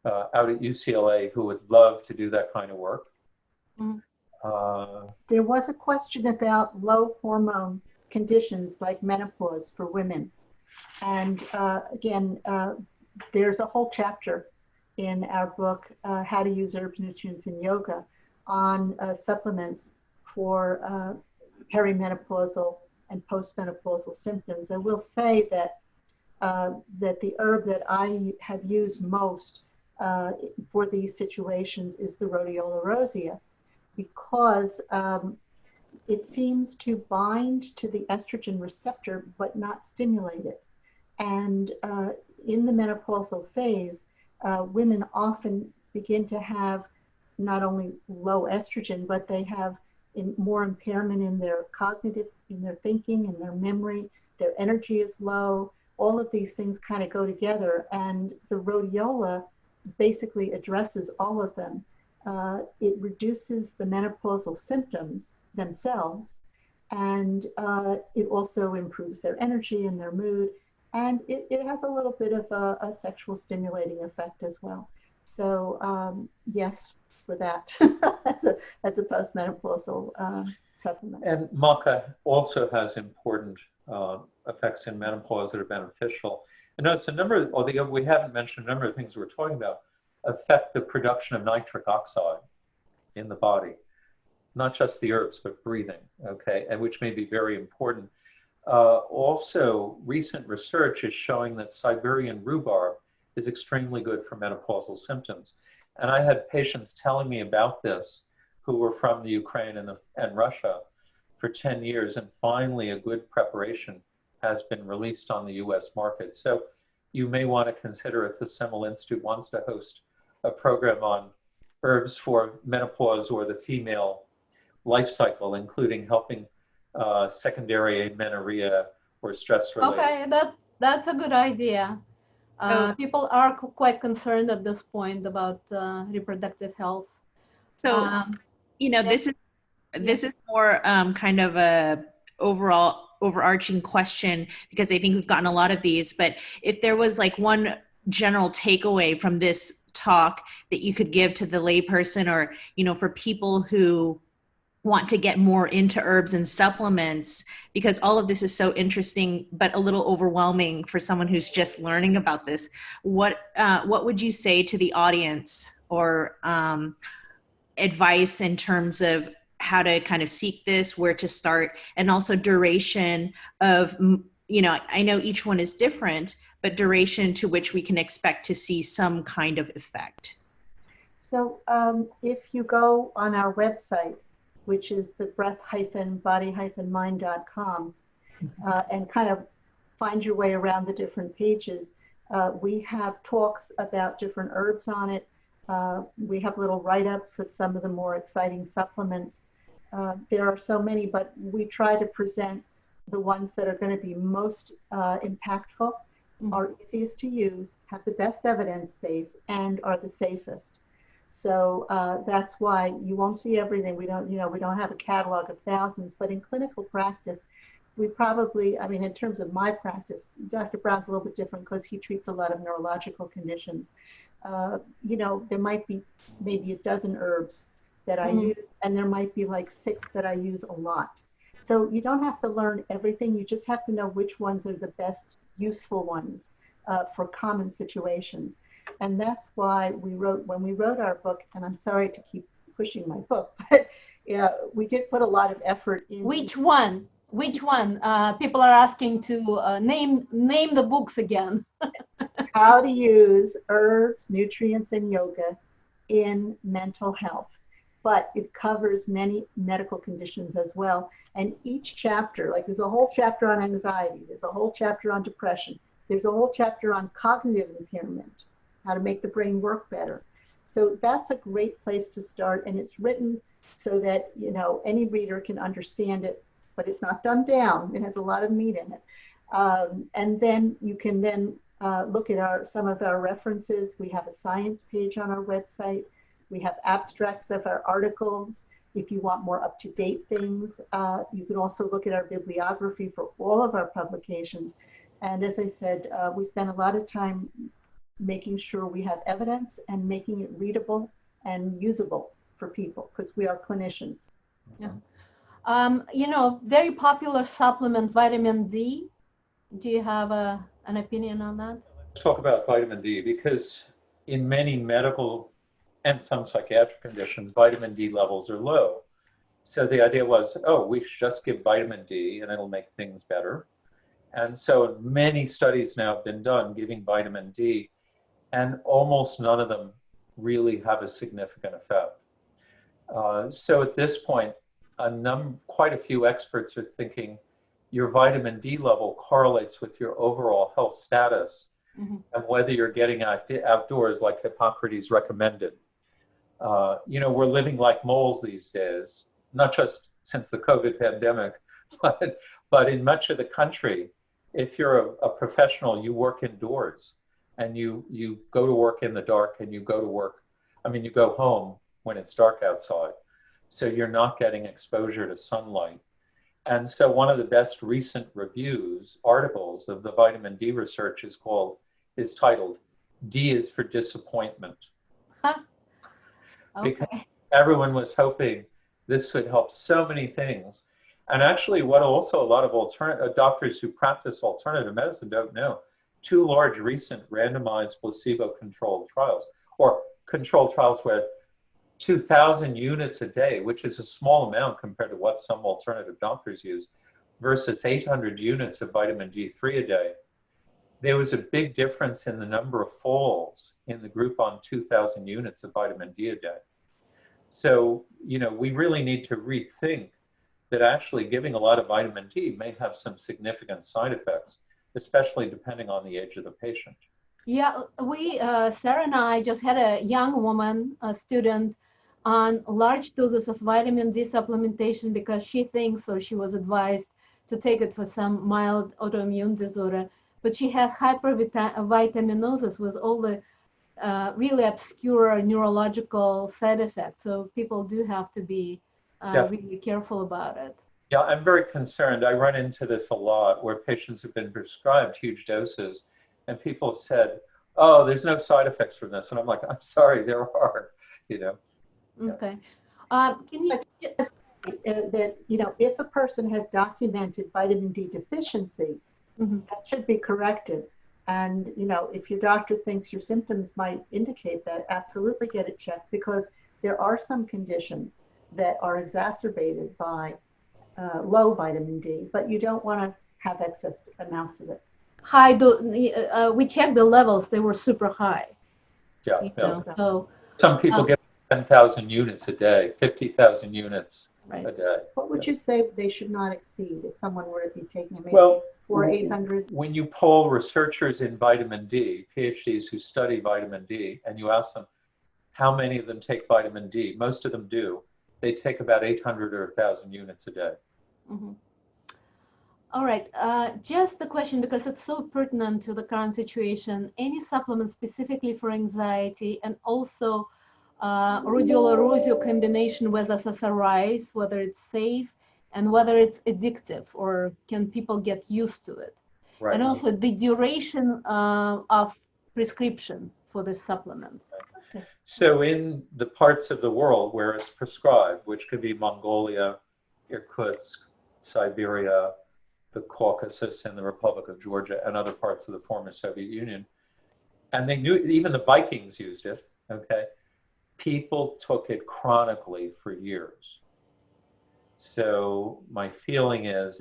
at UCLA who would love to do that kind of work. Mm. There was a question about low hormone conditions like menopause for women. And again, there's a whole chapter in our book, How to Use Herbs, Nutrients in Yoga, on supplements for perimenopausal and postmenopausal symptoms. I will say that that the herb that I have used most for these situations is the Rhodiola Rosea, because it seems to bind to the estrogen receptor but not stimulate it. And in the menopausal phase, women often begin to have not only low estrogen, but they have more impairment in their cognitive, in their thinking, in their memory. Their energy is low. All of these things kind of go together, and the rhodiola basically addresses all of them. It reduces the menopausal symptoms themselves, and it also improves their energy and their mood, and it has a little bit of a sexual stimulating effect as well. So yes, for that, as a postmenopausal supplement. And maca also has important effects in menopause that are beneficial. And notice although we haven't mentioned a number of things we're talking about, affect the production of nitric oxide in the body. Not just the herbs, but breathing, okay, and which may be very important. Also, recent research is showing that Siberian rhubarb is extremely good for menopausal symptoms. And I had patients telling me about this who were from the Ukraine and Russia for 10 years, and finally a good preparation has been released on the US market. So you may want to consider, if the Semel Institute wants to host a program on herbs for menopause or the female life cycle, including helping secondary amenorrhea or stress related. Okay, that's a good idea. People are quite concerned at this point about reproductive health. So, this is more kind of a overarching question, because I think we've gotten a lot of these, but if there was like one general takeaway from this talk that you could give to the layperson, or, for people who want to get more into herbs and supplements, because all of this is so interesting, but a little overwhelming for someone who's just learning about this, what would you say to the audience, or advice in terms of how to kind of seek this, where to start, and also duration of, I know each one is different, but duration to which we can expect to see some kind of effect? So if you go on our website, which is the breath-body-mind.com, and kind of find your way around the different pages, we have talks about different herbs on it. We have little write-ups of some of the more exciting supplements. There are so many, but we try to present the ones that are going to be most impactful, are easiest to use, have the best evidence base, and are the safest. So that's why you won't see everything. We don't have a catalog of thousands, but in clinical practice, we probably, in terms of my practice, Dr. Brown's a little bit different because he treats a lot of neurological conditions. There might be maybe a dozen herbs that I use, and there might be like 6 that I use a lot. So you don't have to learn everything. You just have to know which ones are the best useful ones for common situations. And that's why when we wrote our book, and I'm sorry to keep pushing my book, but we did put a lot of effort in. Which one? People are asking to name the books again. How to use herbs, nutrients, and yoga in mental health. But it covers many medical conditions as well. And each chapter, like there's a whole chapter on anxiety, there's a whole chapter on depression, there's a whole chapter on cognitive impairment, how to make the brain work better. So that's a great place to start, and it's written so that any reader can understand it, but it's not dumbed down. It has a lot of meat in it. And then you can look at some of our references. We have a science page on our website. We have abstracts of our articles. If you want more up-to-date things, you can also look at our bibliography for all of our publications. And as I said, we spend a lot of time making sure we have evidence and making it readable and usable for people, because we are clinicians. Yeah. Very popular supplement, vitamin D. Do you have an opinion on that? Let's talk about vitamin D, because in many medical and some psychiatric conditions, vitamin D levels are low. So the idea was, we should just give vitamin D and it'll make things better. And so many studies now have been done giving vitamin D, and almost none of them really have a significant effect. So at this point, quite a few experts are thinking your vitamin D level correlates with your overall health status, and whether you're getting outdoors like Hippocrates recommended. We're living like moles these days, not just since the COVID pandemic, but in much of the country. If you're a professional, you work indoors, and you go to work in the dark, and you go home when it's dark outside. So you're not getting exposure to sunlight. And so one of the best recent articles of the vitamin D research is titled, D is for Disappointment. Huh. Okay. Because everyone was hoping this would help so many things. And actually, what also a lot of doctors who practice alternative medicine don't know, 2 large recent randomized placebo-controlled trials, or controlled trials with 2,000 units a day, which is a small amount compared to what some alternative doctors use, versus 800 units of vitamin D3 a day. There was a big difference in the number of falls in the group on 2,000 units of vitamin D a day. So, we really need to rethink that actually giving a lot of vitamin D may have some significant side effects, especially depending on the age of the patient. Yeah, Sarah and I just had a young woman, a student, on large doses of vitamin D supplementation because she thinks, or she was advised to take it for some mild autoimmune disorder, but she has hypervitaminosis with all the really obscure neurological side effects. So people do have to be really careful about it. Yeah, I'm very concerned. I run into this a lot where patients have been prescribed huge doses and people have said, oh, there's no side effects from this. And I'm like, I'm sorry, there are, Okay. Can you that, if a person has documented vitamin D deficiency, that should be corrected. And, if your doctor thinks your symptoms might indicate that, absolutely get it checked, because there are some conditions that are exacerbated by low vitamin D, but you don't want to have excess amounts of it. we checked the levels, they were super high. Yeah. So some people get 10,000 units a day, 50,000 units a day. What would you say they should not exceed if someone were to be taking maybe 800? When you poll researchers in vitamin D, PhDs who study vitamin D, and you ask them how many of them take vitamin D, most of them do. They take about 800 or 1,000 units a day. All right, just the question, because it's so pertinent to the current situation, any supplements specifically for anxiety, and also Rhodiola Rosea combination with SSRIs, whether it's safe and whether it's addictive, or can people get used to it? Right. And also the duration of prescription for the supplements. Right. So in the parts of the world where it's prescribed, which could be Mongolia, Irkutsk, Siberia, the Caucasus, and the Republic of Georgia, and other parts of the former Soviet Union, and they knew, even the Vikings used it, okay? People took it chronically for years. So my feeling is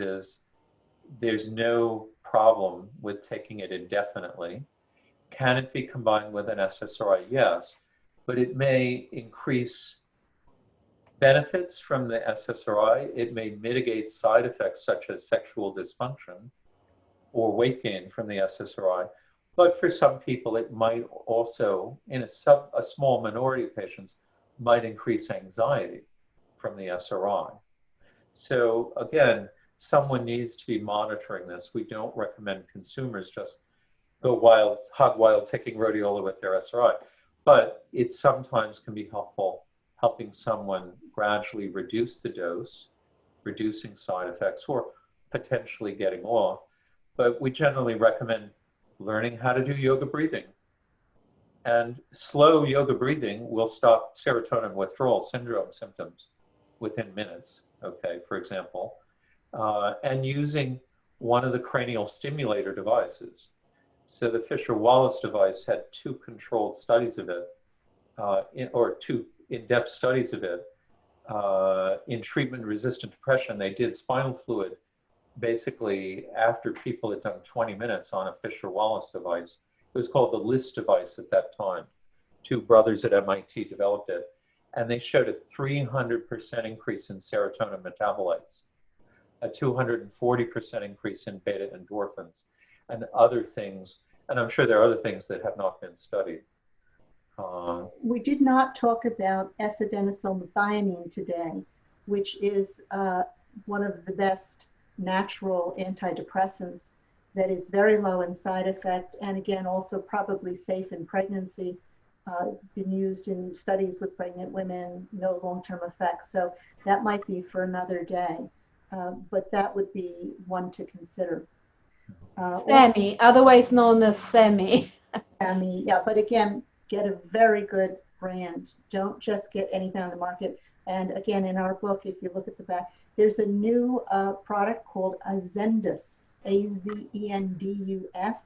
there's no problem with taking it indefinitely. Can it be combined with an SSRI? Yes, but it may increase benefits from the SSRI. It may mitigate side effects such as sexual dysfunction or weight gain from the SSRI. But for some people, it might also, in a small minority of patients, might increase anxiety from the SRI. So again, someone needs to be monitoring this. We don't recommend consumers just go hog wild taking rhodiola with their SRI, but it sometimes can be helpful helping someone gradually reduce the dose, reducing side effects, or potentially getting off. But we generally recommend learning how to do yoga breathing. And slow yoga breathing will stop serotonin withdrawal syndrome symptoms within minutes, okay, for example. And using one of the cranial stimulator devices. So the Fisher-Wallace device had 2 controlled studies of it, or 2 in-depth studies of it. In treatment-resistant depression, they did spinal fluid basically after people had done 20 minutes on a Fisher-Wallace device. It was called the LIST device at that time. Two brothers at MIT developed it, and they showed a 300% increase in serotonin metabolites, a 240% increase in beta endorphins, and other things. And I'm sure there are other things that have not been studied. We did not talk about S-adenosylmethionine today, which is one of the best natural antidepressants that is very low in side effect, and again, also probably safe in pregnancy. Been used in studies with pregnant women, no long-term effects. So that might be for another day, but that would be one to consider. SAMI, otherwise known as SAMI. SAMI, yeah, but again, get a very good brand. Don't just get anything on the market. And again, in our book, if you look at the back, there's a new product called Azendus, A-Z-E-N-D-U-S,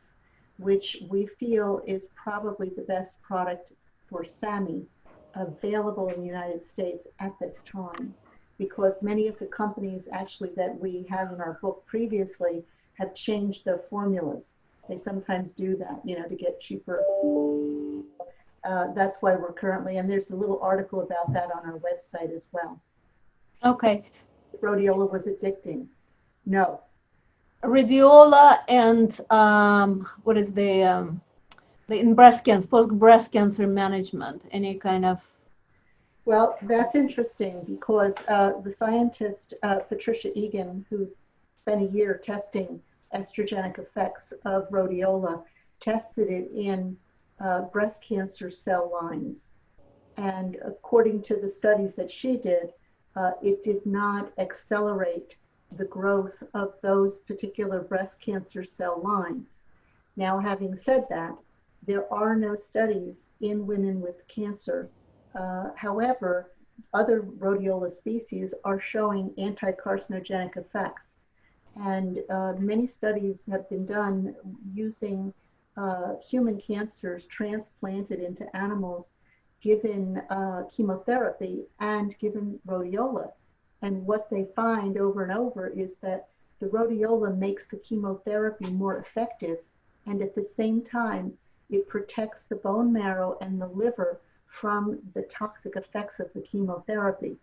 which we feel is probably the best product for SAMI available in the United States at this time, because many of the companies actually that we have in our book previously have changed their formulas. They sometimes do that, you know, to get cheaper. That's why we're currently, and there's a little article about that on our website as well. Okay. Rhodiola was addicting. No. Rhodiola and what is the in breast cancer, post-breast cancer management, any kind of? Well, that's interesting because the scientist Patricia Egan, who spent a year testing estrogenic effects of rhodiola, tested it in breast cancer cell lines. And according to the studies that she did, it did not accelerate the growth of those particular breast cancer cell lines. Now, having said that, there are no studies in women with cancer. However, other rhodiola species are showing anti-carcinogenic effects. And many studies have been done using human cancers transplanted into animals, given chemotherapy and given rhodiola. And what they find over and over is that the rhodiola makes the chemotherapy more effective, and at the same time, it protects the bone marrow and the liver from the toxic effects of the chemotherapy.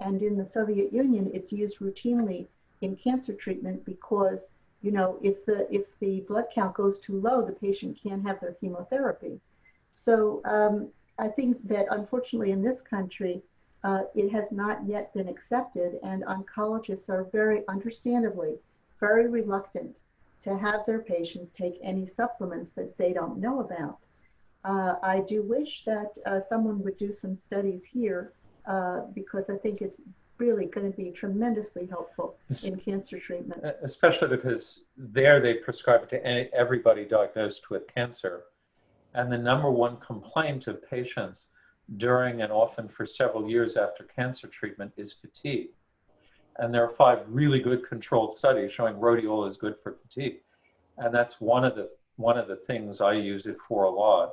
And in the Soviet Union, it's used routinely in cancer treatment because, you know, if the blood count goes too low, the patient can't have their chemotherapy. So I think that unfortunately in this country, it has not yet been accepted, and oncologists are very understandably very reluctant to have their patients take any supplements that they don't know about. I do wish that someone would do some studies here because I think it's really going to be tremendously helpful in cancer treatment. Especially because there they prescribe it to everybody diagnosed with cancer. And the number one complaint of patients during and often for several years after cancer treatment is fatigue. And there are 5 really good controlled studies showing rhodiola is good for fatigue. And that's one of the things I use it for a lot.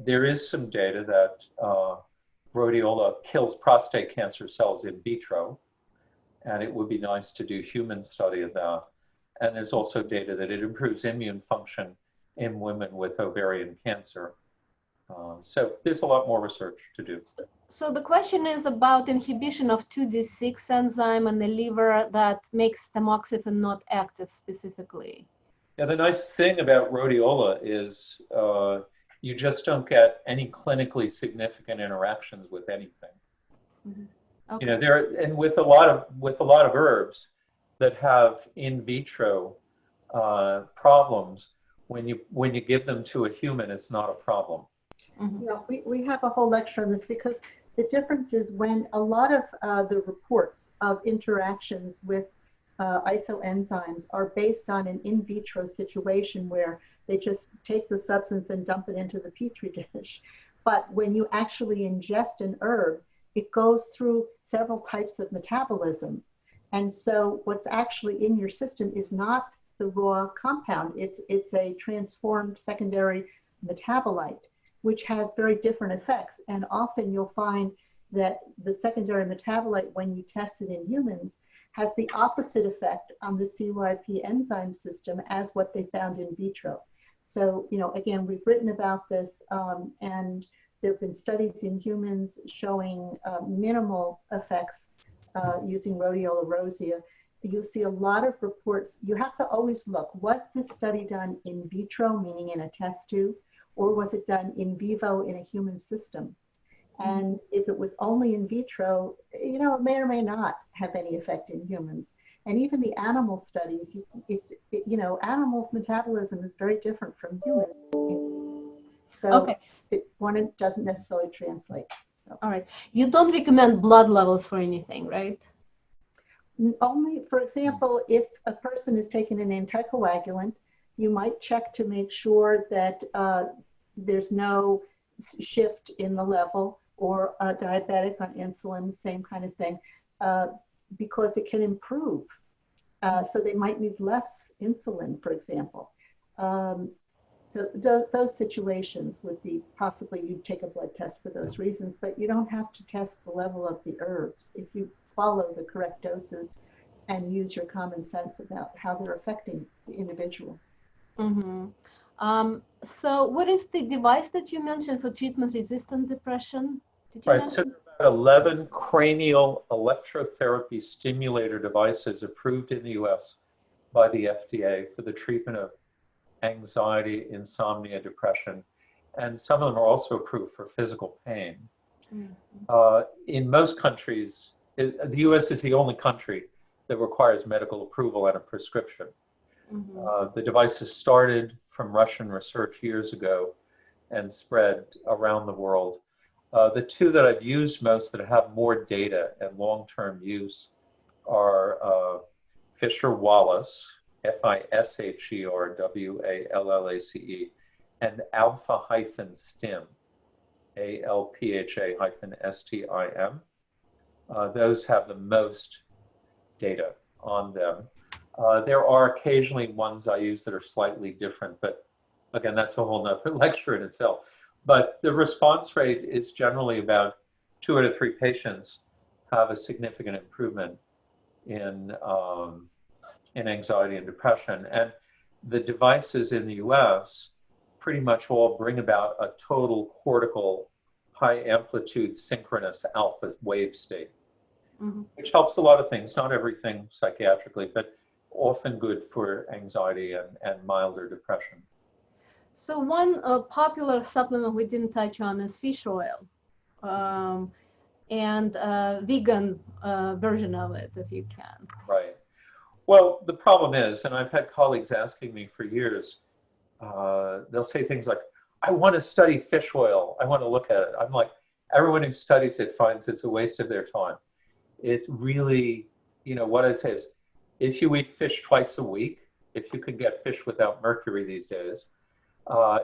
There is some data that rhodiola kills prostate cancer cells in vitro, and it would be nice to do human study of that. And there's also data that it improves immune function in women with ovarian cancer. So there's a lot more research to do. So the question is about inhibition of 2D6 enzyme in the liver that makes tamoxifen not active specifically. Yeah, the nice thing about rhodiola is you just don't get any clinically significant interactions with anything. Mm-hmm. Okay. You know, and with a lot of herbs that have in vitro problems, when you give them to a human, it's not a problem. Mm-hmm. Yeah, we have a whole lecture on this because the difference is when a lot of the reports of interactions with isoenzymes are based on an in vitro situation where they just take the substance and dump it into the petri dish. But when you actually ingest an herb, it goes through several types of metabolism. And so what's actually in your system is not the raw compound. It's a transformed secondary metabolite, which has very different effects. And often you'll find that the secondary metabolite, when you test it in humans, has the opposite effect on the CYP enzyme system as what they found in vitro. So, again, we've written about this, and there have been studies in humans showing minimal effects using Rhodiola Rosea. You see a lot of reports. You have to always look, was this study done in vitro, meaning in a test tube, or was it done in vivo in a human system? And if it was only in vitro, it may or may not have any effect in humans. And even the animal studies, animals' metabolism is very different from humans. So one doesn't necessarily translate. So. All right. You don't recommend blood levels for anything, right? Only, for example, if a person is taking an anticoagulant, you might check to make sure that there's no shift in the level, or a diabetic on insulin, same kind of thing, because it can improve. So they might need less insulin, for example. So those situations would be possibly you'd take a blood test for those reasons, but you don't have to test the level of the herbs if you follow the correct doses and use your common sense about how they're affecting the individual. Mm-hmm. So what is the device that you mentioned for treatment-resistant depression? Did you mention? So there are about 11 cranial electrotherapy stimulator devices approved in the US by the FDA for the treatment of anxiety, insomnia, depression, and some of them are also approved for physical pain. Mm-hmm. In most countries, the US is the only country that requires medical approval and a prescription. Mm-hmm. The devices started from Russian research years ago and spread around the world. The two that I've used most that have more data and long-term use are Fisher-Wallace, Fisherwallace, and Alpha-Stim, Alpha-Stim. Those have the most data on them. There are occasionally ones I use that are slightly different, but again, that's a whole nother lecture in itself. But the response rate is generally about 2 out of 3 patients have a significant improvement in anxiety and depression. And the devices in the US pretty much all bring about a total cortical high amplitude synchronous alpha wave state, mm-hmm. which helps a lot of things, not everything psychiatrically, but often good for anxiety and milder depression. So one popular supplement we didn't touch on is fish oil, and vegan version of it, if you can. Right. Well, the problem is, and I've had colleagues asking me for years, they'll say things like, I want to study fish oil. I want to look at it. I'm like, everyone who studies it finds it's a waste of their time. It really, what I'd say is, if you eat fish twice a week, if you can get fish without mercury these days,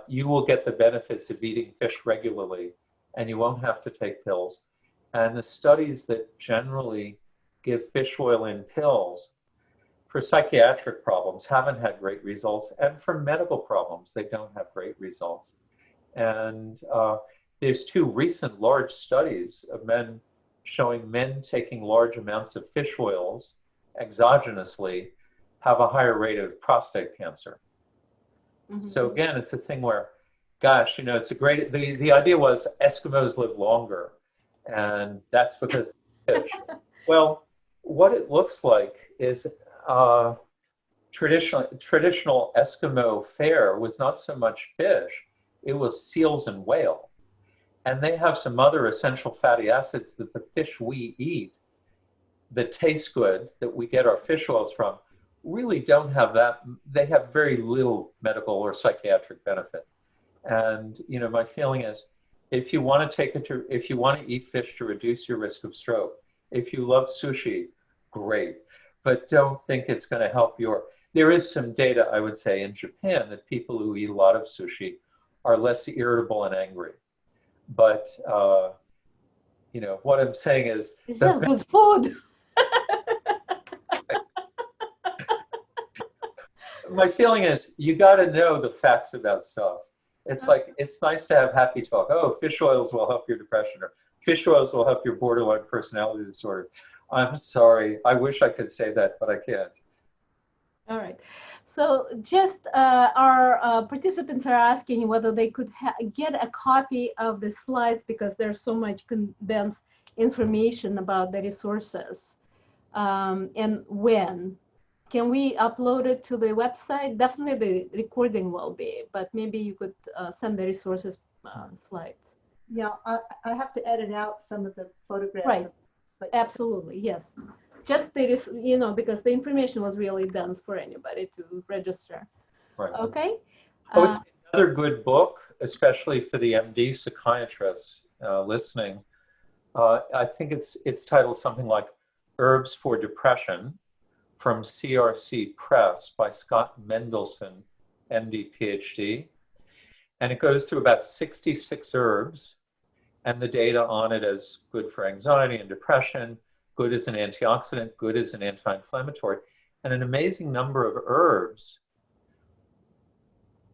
you will get the benefits of eating fish regularly, and you won't have to take pills. And the studies that generally give fish oil in pills for psychiatric problems haven't had great results, and for medical problems, they don't have great results. And there's 2 recent large studies of men showing men taking large amounts of fish oils exogenously have a higher rate of prostate cancer. Mm-hmm. So again, it's a thing where, gosh, it's a great, the idea was Eskimos live longer, and that's because fish. Well, what it looks like is traditional Eskimo fare was not so much fish, it was seals and whale. And they have some other essential fatty acids that the fish we eat that taste good, that we get our fish oils from, really don't have that. They have very little medical or psychiatric benefit. And my feeling is, if you want to eat fish to reduce your risk of stroke, if you love sushi, great, but don't think it's going to help there is some data, I would say, in Japan that people who eat a lot of sushi are less irritable and angry. But what I'm saying is, it's just good food. My feeling is, you got to know the facts about stuff. It's like, it's nice to have happy talk. Oh, fish oils will help your depression, or fish oils will help your borderline personality disorder. I'm sorry. I wish I could say that, but I can't. All right. So just our participants are asking whether they could get a copy of the slides because there's so much condensed information about the resources. And when. Can we upload it to the website? Definitely the recording will be, but maybe you could send the resources slides. Yeah, I have to edit out some of the photographs. Right. But Absolutely, yes. Just because the information was really dense for anybody to register. Right. Okay. Oh, it's another good book, especially for the MD psychiatrists listening. I think it's titled something like Herbs for Depression from CRC Press by Scott Mendelson, MD, PhD. And it goes through about 66 herbs and the data on it as good for anxiety and depression, good as an antioxidant, good as an anti-inflammatory, and an amazing number of herbs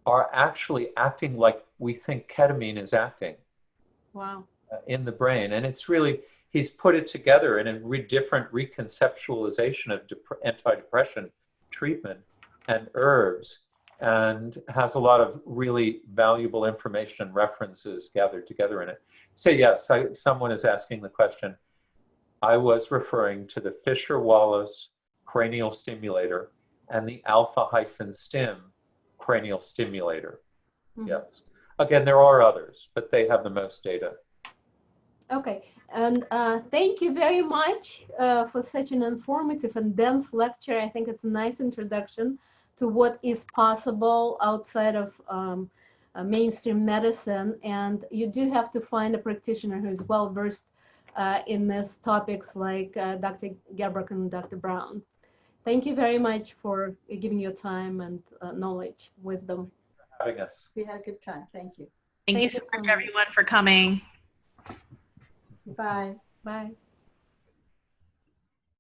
are actually acting like we think ketamine is acting. Wow. In the brain. And it's really, he's put it together in a different reconceptualization of antidepressant treatment and herbs, and has a lot of really valuable information and references gathered together in it. So yes, someone is asking the question. I was referring to the Fisher-Wallace cranial stimulator and the alpha-stim cranial stimulator. Mm-hmm. Yes. Again, there are others, but they have the most data. Okay, and thank you very much for such an informative and dense lecture. I think it's a nice introduction to what is possible outside of mainstream medicine. And you do have to find a practitioner who is well versed in these topics like Dr. Gerbarg and Dr. Brown. Thank you very much for giving your time and knowledge, wisdom. Having us. We had a good time. Thank you. Thank you so much, everyone, for coming. Bye. Bye.